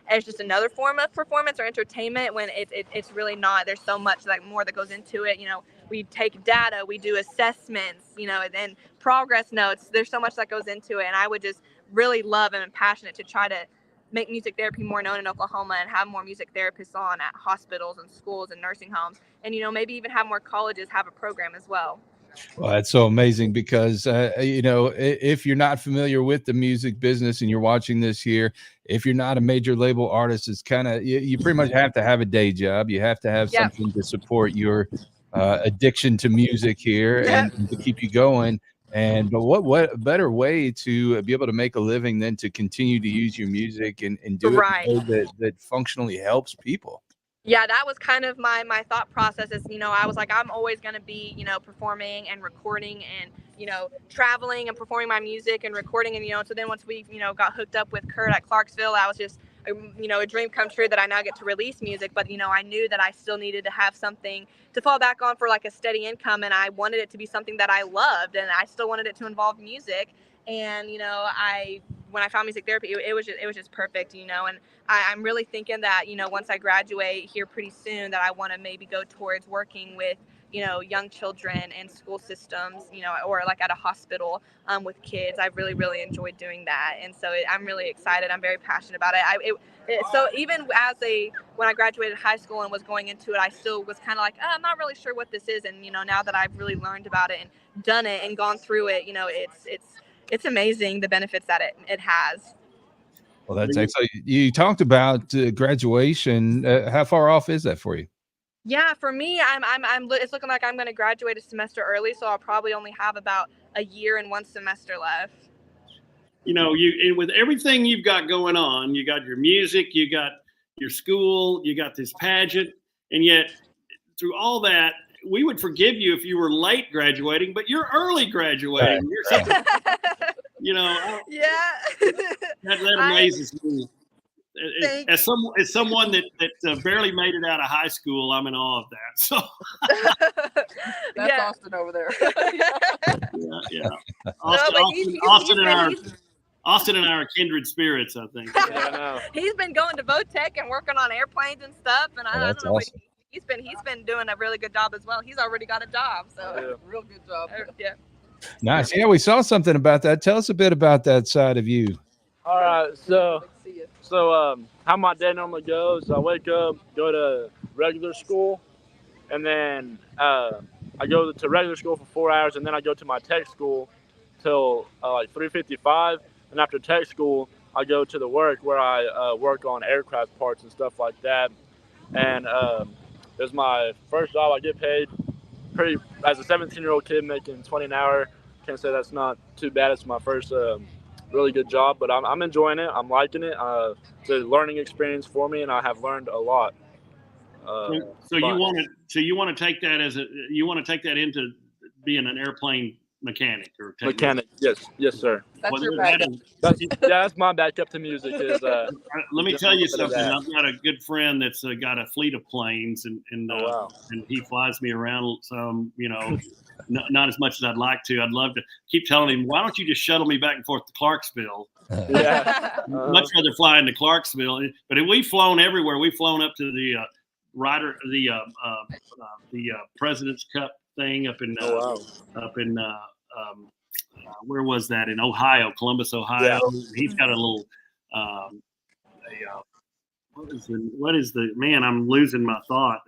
as just another form of performance or entertainment, when it's really not. There's so much more that goes into it. We take data, we do assessments, and progress notes. There's so much that goes into it, and I would just really love and am passionate to try to make music therapy more known in Oklahoma and have more music therapists on at hospitals and schools and nursing homes, and maybe even have more colleges have a program as well. Well, that's so amazing because, if you're not familiar with the music business and you're watching this here, if you're not a major label artist, it's kind of, you pretty much have to have a day job. You have to have something to support your addiction to music here and to keep you going. But what better way to be able to make a living than to continue to use your music and do it in a way that functionally helps people? Yeah, that was kind of my thought process is, I was like, I'm always going to be, performing and recording and, traveling and performing my music and recording. And, so then once we, got hooked up with Kurt at Clarksville, I was just, a dream come true that I now get to release music. But, I knew that I still needed to have something to fall back on for like a steady income. And I wanted it to be something that I loved, and I still wanted it to involve music. And, when I found music therapy, it was just perfect, and I'm really thinking that, once I graduate here pretty soon, that I want to maybe go towards working with, young children and school systems, or like at a hospital with kids. I've really, really enjoyed doing that. And so I'm really excited. I'm very passionate about it. So even when I graduated high school and was going into it, I still was kind of like, I'm not really sure what this is. And, now that I've really learned about it and done it and gone through it, it's amazing the benefits that it has. Well, that's excellent. You talked about graduation. How far off is that for you? Yeah, for me, it's looking like I'm going to graduate a semester early, so I'll probably only have about a year and one semester left. And with everything you've got going on, you got your music, you got your school, you got this pageant, and yet through all that, we would forgive you if you were late graduating, but you're early graduating. Right. That amazes me. As someone that barely made it out of high school, I'm in awe of that. So that's Austin over there. Yeah. Austin and I are kindred spirits, I think. Yeah, I know. He's been going to VOTech and working on airplanes and stuff, and I don't know. Awesome. He's been doing a really good job as well. He's already got a job, so real good job. Yeah. Nice. Yeah, we saw something about that. Tell us a bit about that side of you. All right, so how my day normally goes, I wake up, go to regular school, and then I go to regular school for 4 hours, and then I go to my tech school till like 3:55, and after tech school, I go to the work where I work on aircraft parts and stuff like that. And it's my first job. I get paid pretty, as a 17-year-old kid making $20 an hour. Can't say that's not too bad. It's my first really good job, but I'm enjoying it. I'm liking it. It's a learning experience for me, and I have learned a lot. So you want to take that into being an airplane mechanic or technician? Mechanic? Yes, sir. That's your backup. That's my backup to music. Is let me tell you something. I've got a good friend that's got a fleet of planes, and he flies me around some. Not as much as I'd like to. I'd love to keep telling him, why don't you just shuttle me back and forth to Clarksville? Much rather fly into Clarksville. But we've flown everywhere. We've flown up to the President's Cup thing up in where was that, in Ohio, Columbus, Ohio. Yeah. He's got a little what is the man? I'm losing my thought.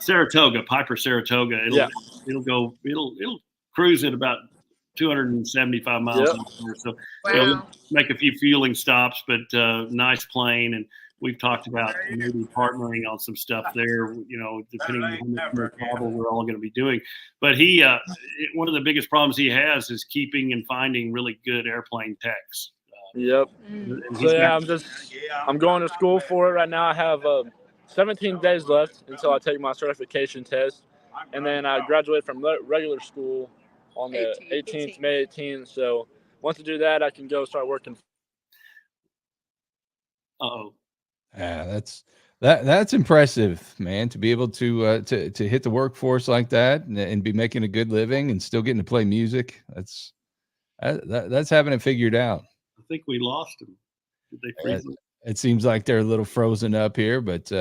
Saratoga, Piper Saratoga. It'll cruise at about 275 miles an hour. So it'll make a few fueling stops, but nice plane. And we've talked about maybe partnering on some stuff there, depending on how much travel we're all going to be doing. But one of the biggest problems he has is keeping and finding really good airplane techs. Yep. So yeah, I'm going to school for it right now. I have 17 days left until I take my certification test, and then I graduate from regular school on the 18th, May 18th. So once I do that, I can go start working. Yeah, that's impressive, man, to be able to hit the workforce like that and be making a good living and still getting to play music. That's having it figured out. I think we lost him. Did they freeze him? It seems like they're a little frozen up here, but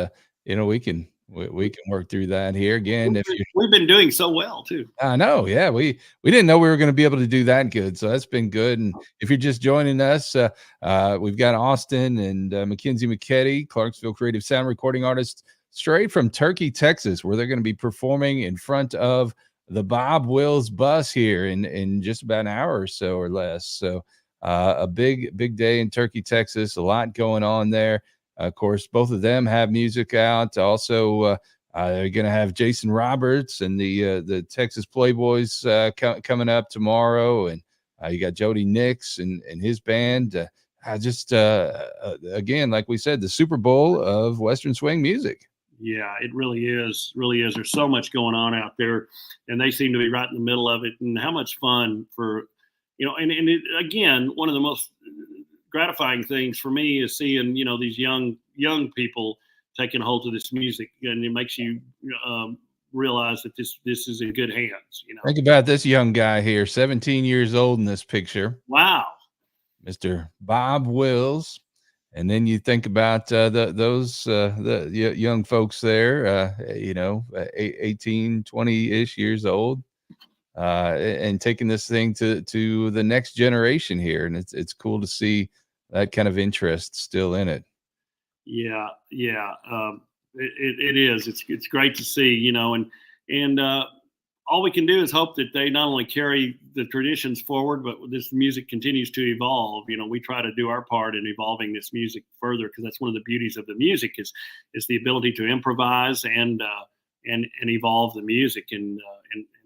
we can work through that here again. We've been doing so well too. I know, yeah, we didn't know we were going to be able to do that good, so that's been good. And if you're just joining us, we've got Austin and Mackynsie McKedy, Clarksville creative sound recording artists, straight from Turkey, Texas, where they're going to be performing in front of the Bob Wills bus here in just about an hour or so or less. So a big day in Turkey, Texas, a lot going on there. Of course, both of them have music out. Also, they're going to have Jason Roberts and the Texas Playboys coming up tomorrow. And you got Jody Nix and his band. Again, like we said, the Super Bowl of Western swing music. Yeah, it really is. Really is. There's so much going on out there, and they seem to be right in the middle of it. And how much fun for, and it, again, one of the most gratifying things for me is seeing, these young people taking hold of this music, and it makes you realize that this is in good hands. Think about this young guy here, 17 years old in this picture. Wow, Mr. Bob Wills. And then you think about the young folks there, 18, 20-ish years old, and taking this thing to the next generation here, and it's cool to see that kind of interest still in it. Yeah. It is. It's great to see, and all we can do is hope that they not only carry the traditions forward, but this music continues to evolve. We try to do our part in evolving this music further, because that's one of the beauties of the music is the ability to improvise and evolve the music and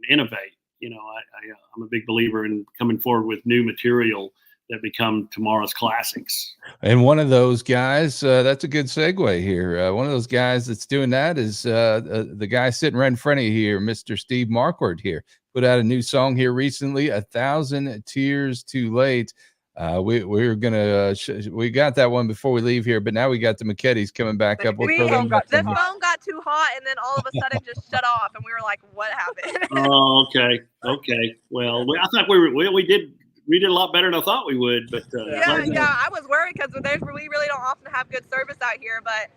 innovate. I'm a big believer in coming forward with new material that become tomorrow's classics. And one of those guys, that's a good segue here. One of those guys that's doing that is the guy sitting right in front of you here, Mr. Steve Marquardt here. Put out a new song here recently, 1,000 Tears Too Late. We're gonna we got that one before we leave here, but now we got the McKedys coming back up. The phone got too hot, and then all of a sudden just shut off, and we were like, "What happened?" Oh, okay. Well, I thought we did a lot better than I thought we would, but I was worried because we really don't often have good service out here, but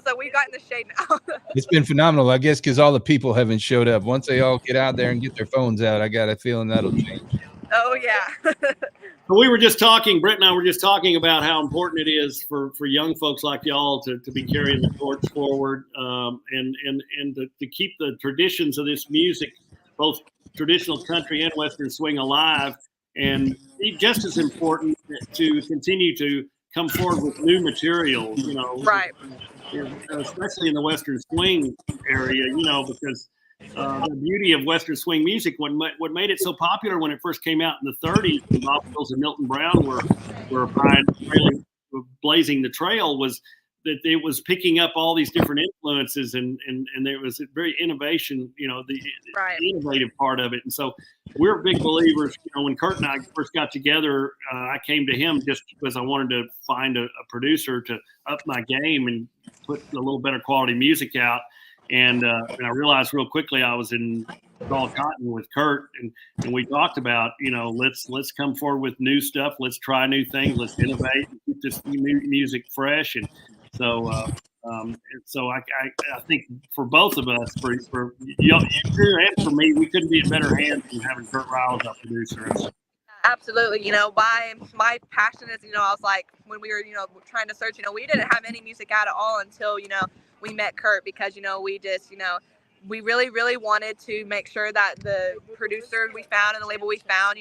so we got in the shade now. It's been phenomenal, I guess, because all the people haven't showed up. Once they all get out there and get their phones out, I got a feeling that'll change. Oh yeah. We were just talking, Brett and I were just talking about how important it is for young folks like y'all to be carrying the torch forward, and to keep the traditions of this music, both traditional country and Western swing, alive. And just as important to continue to come forward with new material, right? Especially in the Western swing area, because the beauty of Western swing music, what made it so popular when it first came out in the 30s, when Bob Wills and Milton Brown were really blazing the trail, was that it was picking up all these different influences, and there was a very innovation, the innovative part of it. And so we're big believers. When Kurt and I first got together, I came to him just because I wanted to find a producer to up my game and put a little better quality music out. And I realized real quickly I was in raw cotton with Kurt, and we talked about, let's come forward with new stuff. Let's try new things. Let's innovate and keep this new music fresh. And so I think for both of us, for you and for me, we couldn't be in better hands than having Kurt Ryle as our producer. Absolutely. My passion is, I was like, when we were, trying to search, we didn't have any music out at all until, we met Kurt, because, we just, we really, really wanted to make sure that the producer we found and the label we found,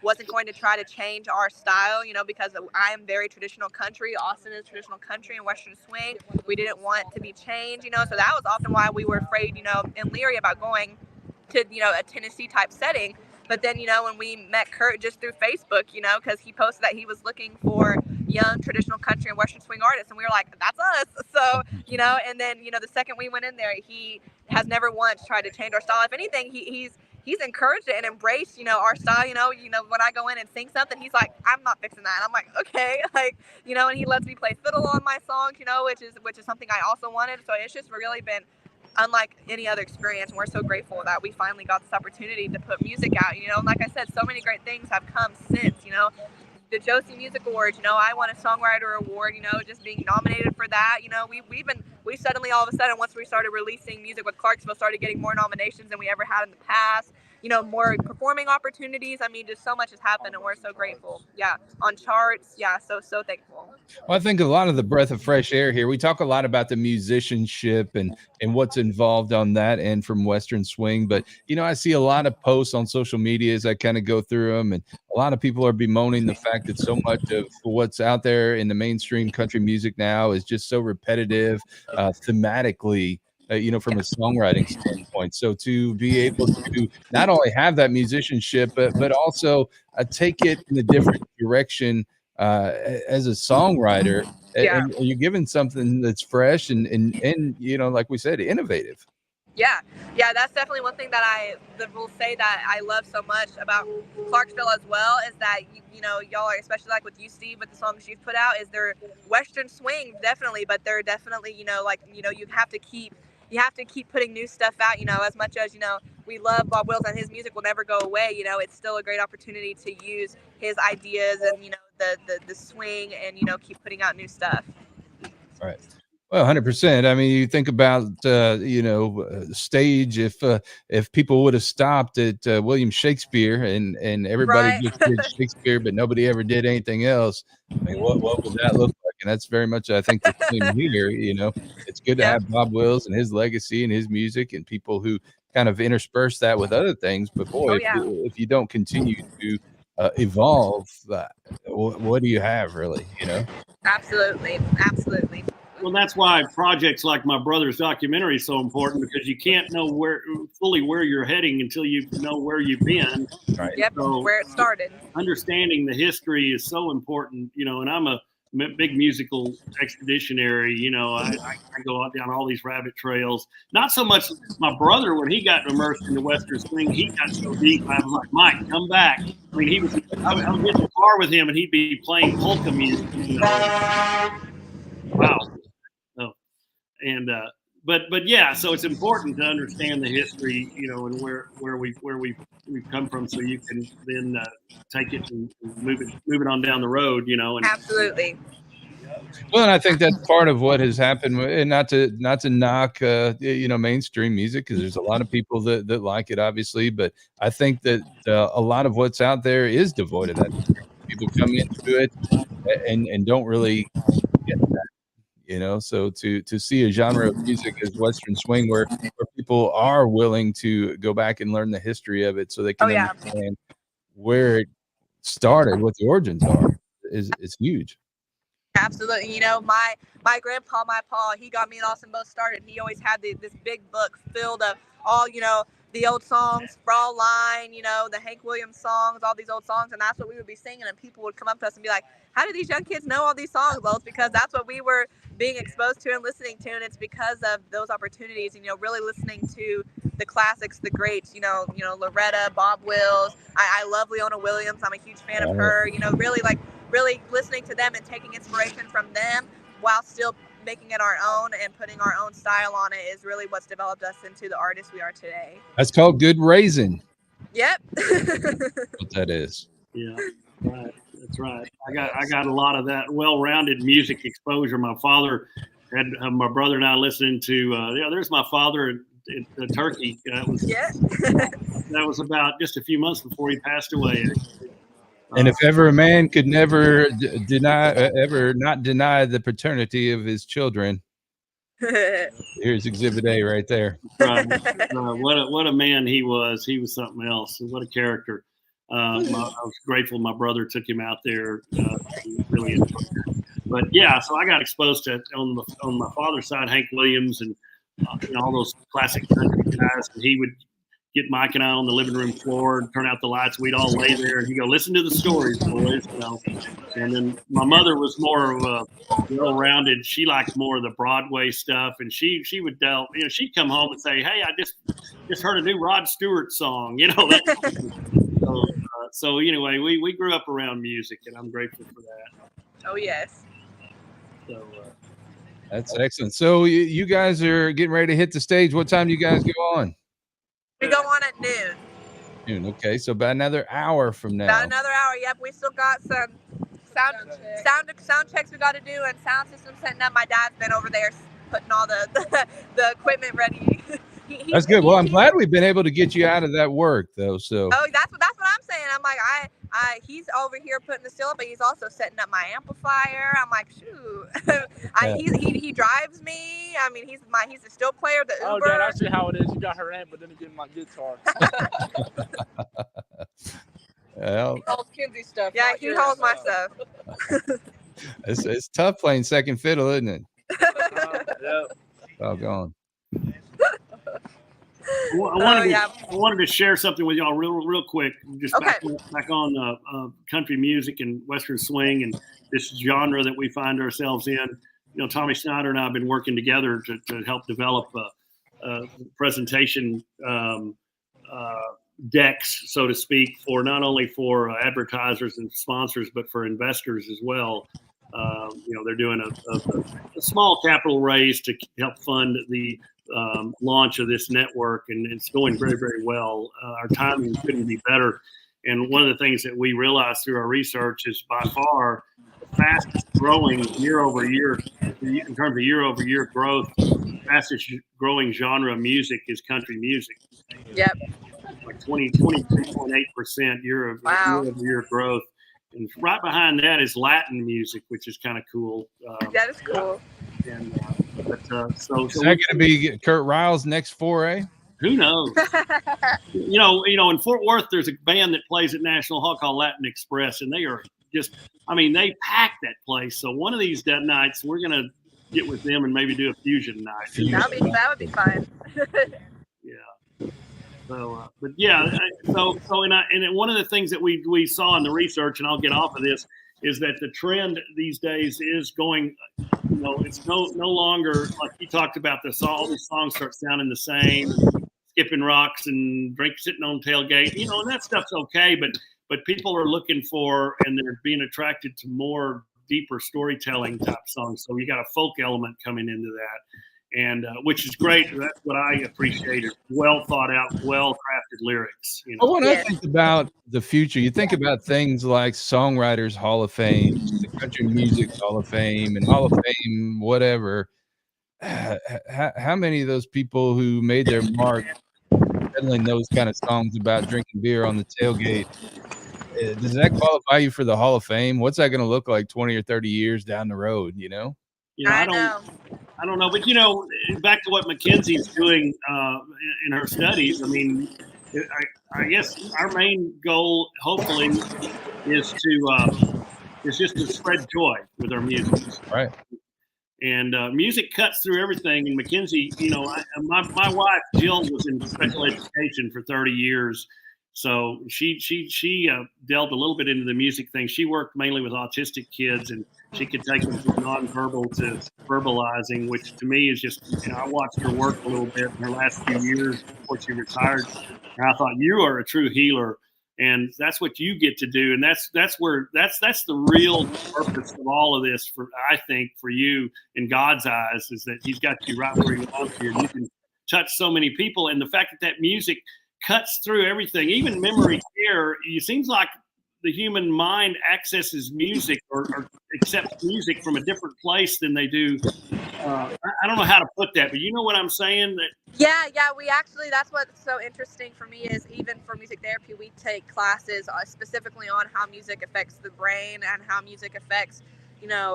wasn't going to try to change our style, because I am very traditional country. Austin is traditional country and Western swing. We didn't want to be changed, so that was often why we were afraid, and leery about going to, a Tennessee type setting. But then, when we met Kurt just through Facebook, because he posted that he was looking for young traditional country and Western swing artists, and we were like, that's us. So, and then, the second we went in there, he has never once tried to change our style. If anything, he's encouraged it and embraced, our style. When I go in and sing something, he's like, I'm not fixing that. I'm like, okay, and he lets me play fiddle on my songs, which is something I also wanted. So it's just really been unlike any other experience. And we're so grateful that we finally got this opportunity to put music out. And like I said, so many great things have come since. The Josie Music Awards, I won a songwriter award, just being nominated for that. We suddenly all of a sudden, once we started releasing music with Clarksville, started getting more nominations than we ever had in the past. More performing opportunities. I mean, just so much has happened, and we're so grateful. Yeah, on charts. Yeah, so thankful. Well, I think a lot of the breath of fresh air here. We talk a lot about the musicianship and what's involved on that end from Western swing, but I see a lot of posts on social media as I kind of go through them, and a lot of people are bemoaning the fact that so much of what's out there in the mainstream country music now is just so repetitive, thematically. From a songwriting standpoint. So to be able to not only have that musicianship, but also take it in a different direction as a songwriter, and you're given something that's fresh and like we said, innovative. Yeah, that's definitely one thing that I will say that I love so much about Clarksville as well, is that y'all are, especially like with you, Steve, with the songs you've put out, is they're Western swing, definitely, but they're definitely you have to keep putting new stuff out. As much as we love Bob Wills and his music will never go away. It's still a great opportunity to use his ideas and the swing and keep putting out new stuff. All right. Well, 100%. I mean, you think about stage. If people would have stopped at William Shakespeare and everybody just did Shakespeare, but nobody ever did anything else, I mean, what would that look like? And that's very much, I think, the theme here. It's good to have Bob Wills and his legacy and his music, and people who kind of intersperse that with other things. But boy, if you don't continue to evolve, what do you have, really? Absolutely. Well, that's why projects like my brother's documentary is so important, because you can't know fully where you're heading until you know where you've been. Right. Yep, so where it started. Understanding the history is so important, and I'm a big musical expeditionary. I go out down all these rabbit trails. Not so much my brother, when he got immersed in the Western swing, he got so deep. I was like, Mike, come back. I mean, I would get in the car with him and he'd be playing polka music. Wow. And but yeah, so it's important to understand the history, and where we've come from, so you can then take it and move it on down the road, And absolutely. Well, and I think that's part of what has happened, and not to knock mainstream music, because there's a lot of people that like it, obviously, but I think that a lot of what's out there is devoid of that. People come into it and don't really get that. So to see a genre of music as Western swing where people are willing to go back and learn the history of it, so they can understand where it started, what the origins are, is huge. Absolutely. My grandpa, my pa, he got me and Austin both started. He always had this big book filled of all, the old songs, Sprawl Line, the Hank Williams songs, all these old songs. And that's what we would be singing. And people would come up to us and be like, how do these young kids know all these songs? Well, it's because that's what we were being exposed to and listening to. And it's because of those opportunities, really listening to the classics, the greats, Loretta, Bob Wills. I love Leona Williams. I'm a huge fan of her, really listening to them and taking inspiration from them while still making it our own and putting our own style on it is really what's developed us into the artists we are today. That's called good raising. Yep. What that is. Yeah, right. That's right. I got a lot of that well-rounded music exposure. My father had my brother and I listening to there's my father at Turkey. That was about just a few months before he passed away. And if ever a man could never deny the paternity of his children, here's Exhibit A right there. Right. What a man he was. He was something else. What a character. I was grateful my brother took him out there. Really enjoyed it. But yeah, so I got exposed to on my father's side, Hank Williams and all those classic country guys, and he would get Mike and I on the living room floor and turn out the lights. We'd all lay there and he'd go, listen to the stories, boys. And then my mother was more of a well-rounded. She liked more of the Broadway stuff. And she would delve, she'd come home and say, hey, I just heard a new Rod Stewart song, So anyway, we grew up around music, and I'm grateful for that. Oh, yes. So that's excellent. So you guys are getting ready to hit the stage. What time do you guys go on? We go on at noon. Noon. Okay, so about another hour from now. About another hour. Yep, we still got some sound checks we got to do and sound system setting up. My dad's been over there putting all the equipment ready. That's good. Well, I'm glad we've been able to get you out of that work, though. So. Oh, that's what I'm saying. I'm like, he's over here putting the steel up, but he's also setting up my amplifier. I'm like, shoot. He drives me. I mean, he's the steel player, the Uber. Oh, Dad, I see how it is. You got her amp, but then again, my guitar. Well, he holds Kenzie's stuff. Yeah, he holds my stuff. It's tough playing second fiddle, isn't it? Yep. All gone. I wanted to share something with y'all real quick. Just back on country music and Western swing and this genre that we find ourselves in. Tommy Snyder and I have been working together to help develop a presentation decks, so to speak, for not only for advertisers and sponsors, but for investors as well. They're doing a small capital raise to help fund the launch of this network, and it's going very, very well. Our timing couldn't be better. And one of the things that we realized through our research is by far the fastest growing year over year, in terms of year over year growth, fastest growing genre of music is country music. Yep. Like 23.8% year over year growth. And right behind that is Latin music, which is kind of cool. That is cool. And is that going to be Kurt Ryle's next foray? Who knows? In Fort Worth, there's a band that plays at National Hall called Latin Express, and they are they pack that place. So one of these nights, we're going to get with them and maybe do a fusion night. That would be fun. Yeah. So, and one of the things that we saw in the research, and I'll get off of this, is that the trend these days is going, it's no longer like you talked about this. All these songs start sounding the same, skipping rocks and sitting on tailgate, and that stuff's okay. But people are looking for, and they're being attracted to more deeper storytelling type songs. So you got a folk element coming into that. And which is great. That's what I appreciated. Well thought out, well crafted lyrics. When I think about the future, you think about things like Songwriters Hall of Fame, the Country Music Hall of Fame, and Hall of Fame, whatever. How many of those people who made their mark peddling those kind of songs about drinking beer on the tailgate, does that qualify you for the Hall of Fame? What's that going to look like 20 or 30 years down the road, I don't know, but back to what Mackynsie is doing in her studies. I mean, I guess our main goal, hopefully, is just to spread joy with our music. Right. And music cuts through everything. And Mackynsie, my wife Jill was in special education for 30 years. So she delved a little bit into the music thing. She worked mainly with autistic kids, and she could take them from nonverbal to verbalizing, which to me is just, I watched her work a little bit in her last few years before she retired. And I thought, you are a true healer. And that's what you get to do. And that's the real purpose of all of this I think for you in God's eyes, is that he's got you right where he wants you. You can touch so many people. And the fact that music cuts through everything, even memory care. It seems like the human mind accesses music or accepts music from a different place than they do. I don't know how to put that, but you know what I'm saying? Yeah. We actually, that's what's so interesting for me is even for music therapy, we take classes specifically on how music affects the brain and how music affects,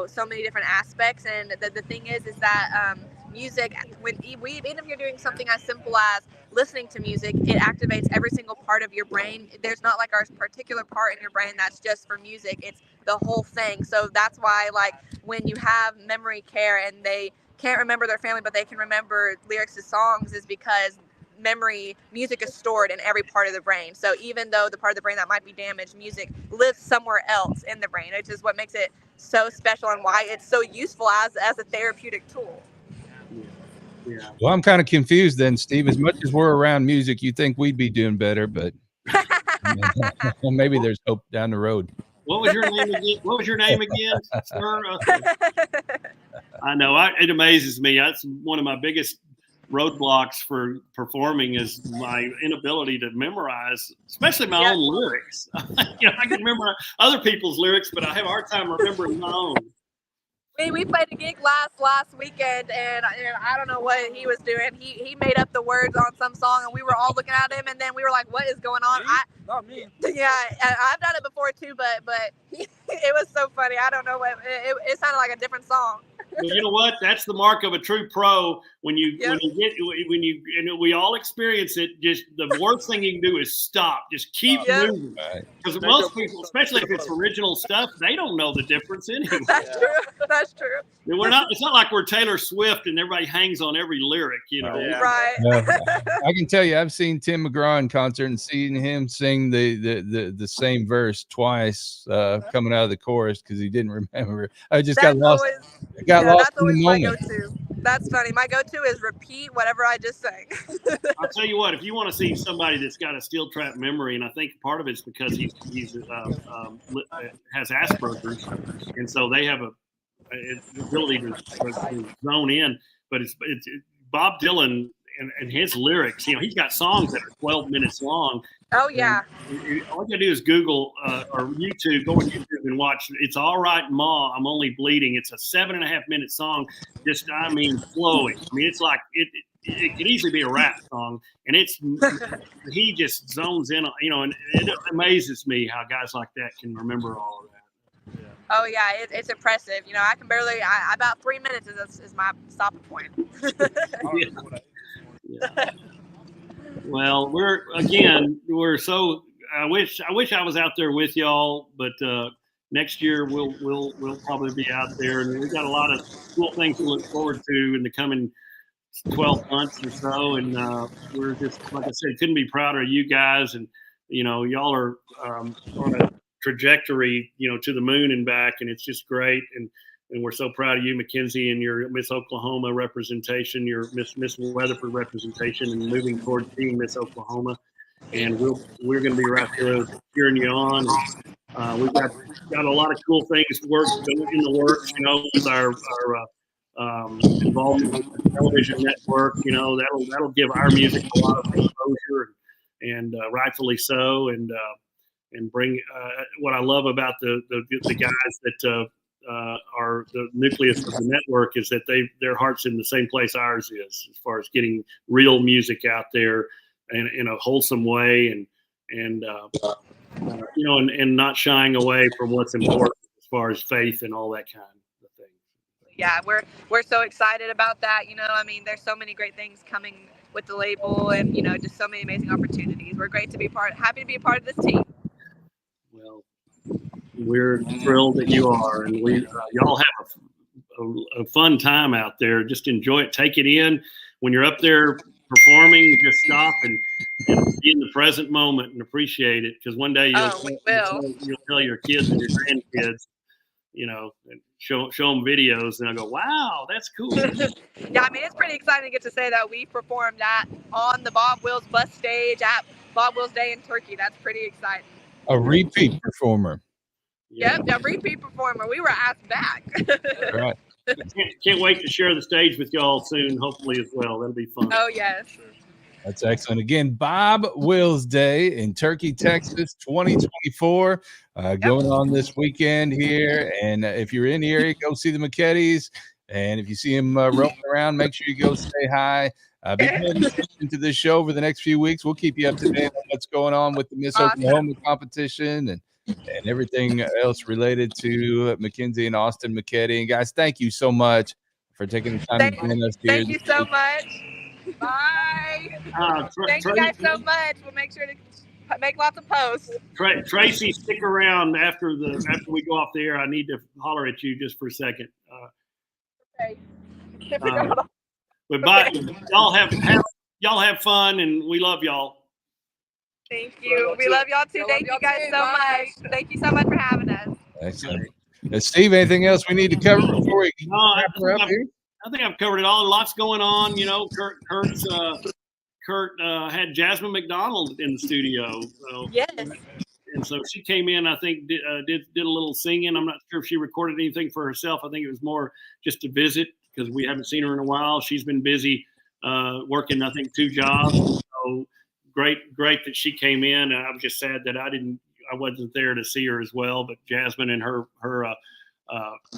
so many different aspects. And the thing is that music, even if you're doing something as simple as listening to music, it activates every single part of your brain. There's not like a particular part in your brain that's just for music. It's the whole thing. So that's why, like, when you have memory care and they can't remember their family, but they can remember lyrics to songs, is because memory, music is stored in every part of the brain. So even though the part of the brain that might be damaged, music lives somewhere else in the brain, which is what makes it so special and why it's so useful as a therapeutic tool. Yeah. Well, I'm kind of confused then, Steve. As much as we're around music, you think we'd be doing better, but well, maybe there's hope down the road. What was your name again? What was your name again, sir? I know. It amazes me. That's one of my biggest roadblocks for performing is my inability to memorize, especially my own lyrics. I can remember other people's lyrics, but I have a hard time remembering my own. We played a gig last weekend, and I don't know what he was doing. He made up the words on some song, and we were all looking at him, and then we were like, "What is going on?" Not me. Yeah, I've done it before too, but it was so funny. I don't know what it sounded like a different song. Well, you know what? That's the mark of a true pro. When we all experience it. Just the worst thing you can do is stop. Just keep moving. Because most people, especially if it's original stuff, they don't know the difference anyway. That's true. We're not. It's not like we're Taylor Swift and everybody hangs on every lyric. Right. I can tell you, I've seen Tim McGraw in concert and seen him sing the same verse twice coming out of the chorus because he didn't remember. I just got lost. That's always my go-to. That's funny. My go-to is repeat whatever I just sang. I'll tell you what. If you want to see somebody that's got a steel trap memory, and I think part of it's because he has Asperger's, and so they have an ability to zone in. But it's Bob Dylan and his lyrics. He's got songs that are 12 minutes long. Oh yeah. All you gotta do is Google or YouTube. Go on YouTube and watch. It's All Right, Ma, I'm Only Bleeding. It's a 7.5-minute song. Just flowing. It's like it could easily be a rap song, and he just zones in. And it amazes me how guys like that can remember all of that. Oh yeah, it's impressive. I can barely. About 3 minutes is my stopping point. Yeah. Well, we're so. I wish I was out there with y'all, but next year we'll probably be out there, and we've got a lot of cool things to look forward to in the coming 12 months or so. And we're just, like I said, couldn't be prouder of you guys, and y'all are on a trajectory, to the moon and back, and it's just great. And we're so proud of you, Mackynsie, and your Miss Oklahoma representation, your Miss Weatherford representation, and moving toward being Miss Oklahoma. And we're going to be right there cheering you on. We've got a lot of cool things in the works, with our involvement with the television network. That'll give our music a lot of exposure, and rightfully so. And bring what I love about the guys that are the nucleus of the network is that their heart's in the same place ours is, as far as getting real music out there in a wholesome way, and not shying away from what's important as far as faith and all that kind of thing. Yeah, we're so excited about that. There's so many great things coming with the label, and just so many amazing opportunities. We're happy to be a part of this team. Well, we're thrilled that you are, and y'all have a fun time out there. Just enjoy it, take it in. When you're up there performing, just stop and be in the present moment and appreciate it. Because one day you'll tell your kids and your grandkids, and show them videos, and they'll go, "Wow, that's cool." Yeah, it's pretty exciting to get to say that we performed on the Bob Wills bus stage at Bob Wills Day in Turkey. That's pretty exciting. A repeat performer. Yep, a repeat performer. We were asked back. Right. Can't wait to share the stage with y'all soon, hopefully as well. That'll be fun. Oh, yes. That's excellent. Again, Bob Wills Day in Turkey, Texas, 2024, going on this weekend here. And if you're in the area, go see the McKedys. And if you see them roaming around, make sure you go say hi. Be paying attention to this show over the next few weeks. We'll keep you up to date on what's going on with the Miss Oklahoma competition and everything else related to Mackynsie and Austin McKedy. And guys, thank you so much for taking the time to join us here. Thank you so much. Bye. Thank you guys so much. We'll make sure to make lots of posts. Tracy, stick around after we go off the air. I need to holler at you just for a second. Okay. But y'all have y'all have fun, and we love y'all. Thank you. We love y'all too. Thank you guys so much. Thank you so much for having us. Excellent. Steve, anything else we need to cover before we wrap her up here? I think I've covered it all. Lots going on. Kurt had Jasmine McDonald in the studio. So, yes. And so she came in, I think, did a little singing. I'm not sure if she recorded anything for herself. I think it was more just to visit because we haven't seen her in a while. She's been busy working, I think, 2 jobs. So great that she came in. I was just sad that I wasn't there to see her as well. But Jasmine and her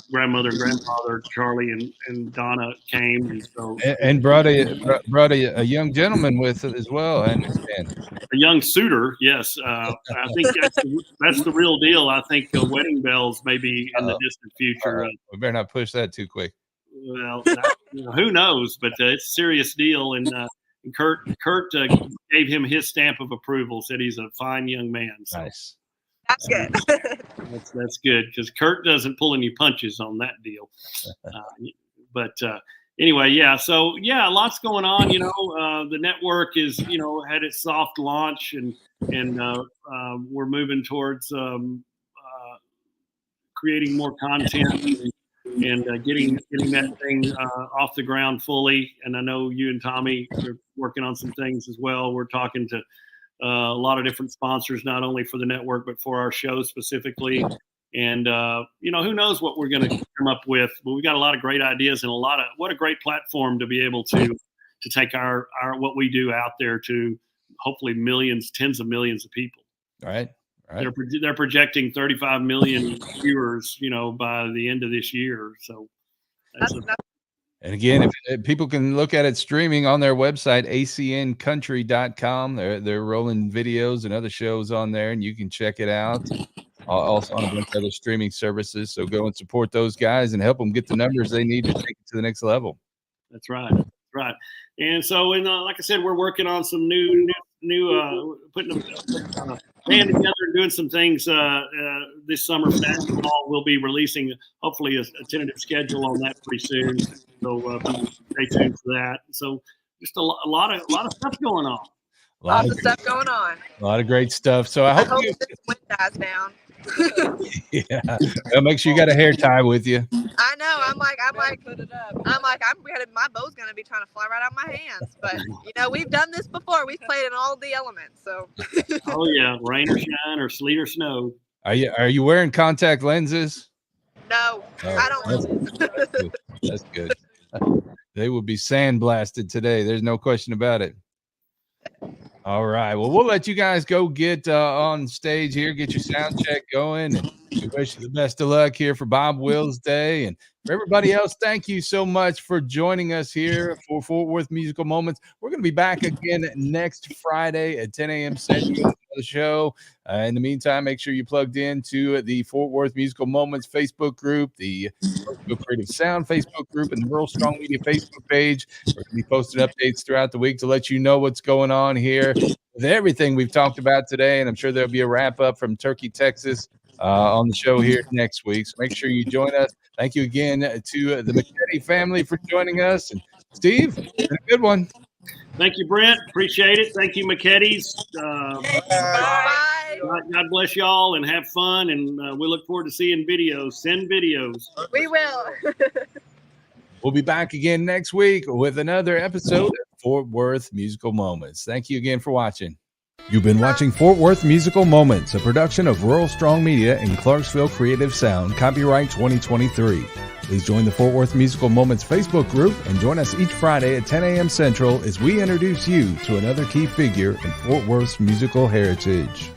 grandmother and grandfather, Charlie and Donna, came, and brought a young gentleman with it as well. I understand. A young suitor, yes. I think that's the real deal. I think wedding bells may be in the distant future. We better not push that too quick. Well, who knows? But it's a serious deal, and Kurt gave him his stamp of approval. Said he's a fine young man. So. Nice. That's good. That's good because Kurt doesn't pull any punches on that deal. But anyway, yeah. So yeah, lots going on. The network is had its soft launch, and we're moving towards creating more content and getting that thing off the ground fully. And I know you and Tommy are working on some things as well. We're talking to a lot of different sponsors, not only for the network, but for our show specifically. And, who knows what we're going to come up with, but we got a lot of great ideas and what a great platform to be able to take our what we do out there to hopefully millions, tens of millions of people. All right. They're projecting 35 million viewers, by the end of this year. So and again, if people can look at it streaming on their website, acncountry.com. They're rolling videos and other shows on there, and you can check it out. Also on a bunch of other streaming services. So go and support those guys and help them get the numbers they need to take it to the next level. That's right. And so, like I said, we're working on some new putting a band together and doing some things this summer. Festival, we'll be releasing hopefully a tentative schedule on that pretty soon. So stay tuned for that. So just a lot of stuff going on. Lots of stuff going on. A lot of great stuff. So I hope this wind dies down. Yeah. Well, make sure you got a hair tie with you. I know. I'm like, my bow's gonna be trying to fly right out of my hands. But we've done this before. We've played in all the elements. So. Oh yeah, rain or shine or sleet or snow. Are you wearing contact lenses? No, I don't. That's good. They will be sandblasted today. There's no question about it. All right. Well, we'll let you guys go get on stage here, get your sound check going, and we wish you the best of luck here for Bob Wills Day. And for everybody else, thank you so much for joining us here for Fort Worth Musical Moments. We're going to be back again next Friday at 10 a.m. Central for the show. In the meantime, make sure you plugged into the Fort Worth Musical Moments Facebook group, the Creative Sound Facebook group, and the Rural Strong Media Facebook page. We're going to be posting updates throughout the week to let you know what's going on here with everything we've talked about today. And I'm sure there'll be a wrap up from Turkey, Texas on the show here next week. So make sure you join us. Thank you again to the McKedy family for joining us. And Steve, it's been a good one. Thank you, Brent. Appreciate it. Thank you, McKedys. Bye. God bless y'all and have fun. And we look forward to seeing videos. Send videos. We will. We'll be back again next week with another episode of Fort Worth Musical Moments. Thank you again for watching. You've been watching Fort Worth Musical Moments, a production of Rural Strong Media and Clarksville Creative Sound, copyright 2023. Please join the Fort Worth Musical Moments Facebook group and join us each Friday at 10 a.m. Central as we introduce you to another key figure in Fort Worth's musical heritage.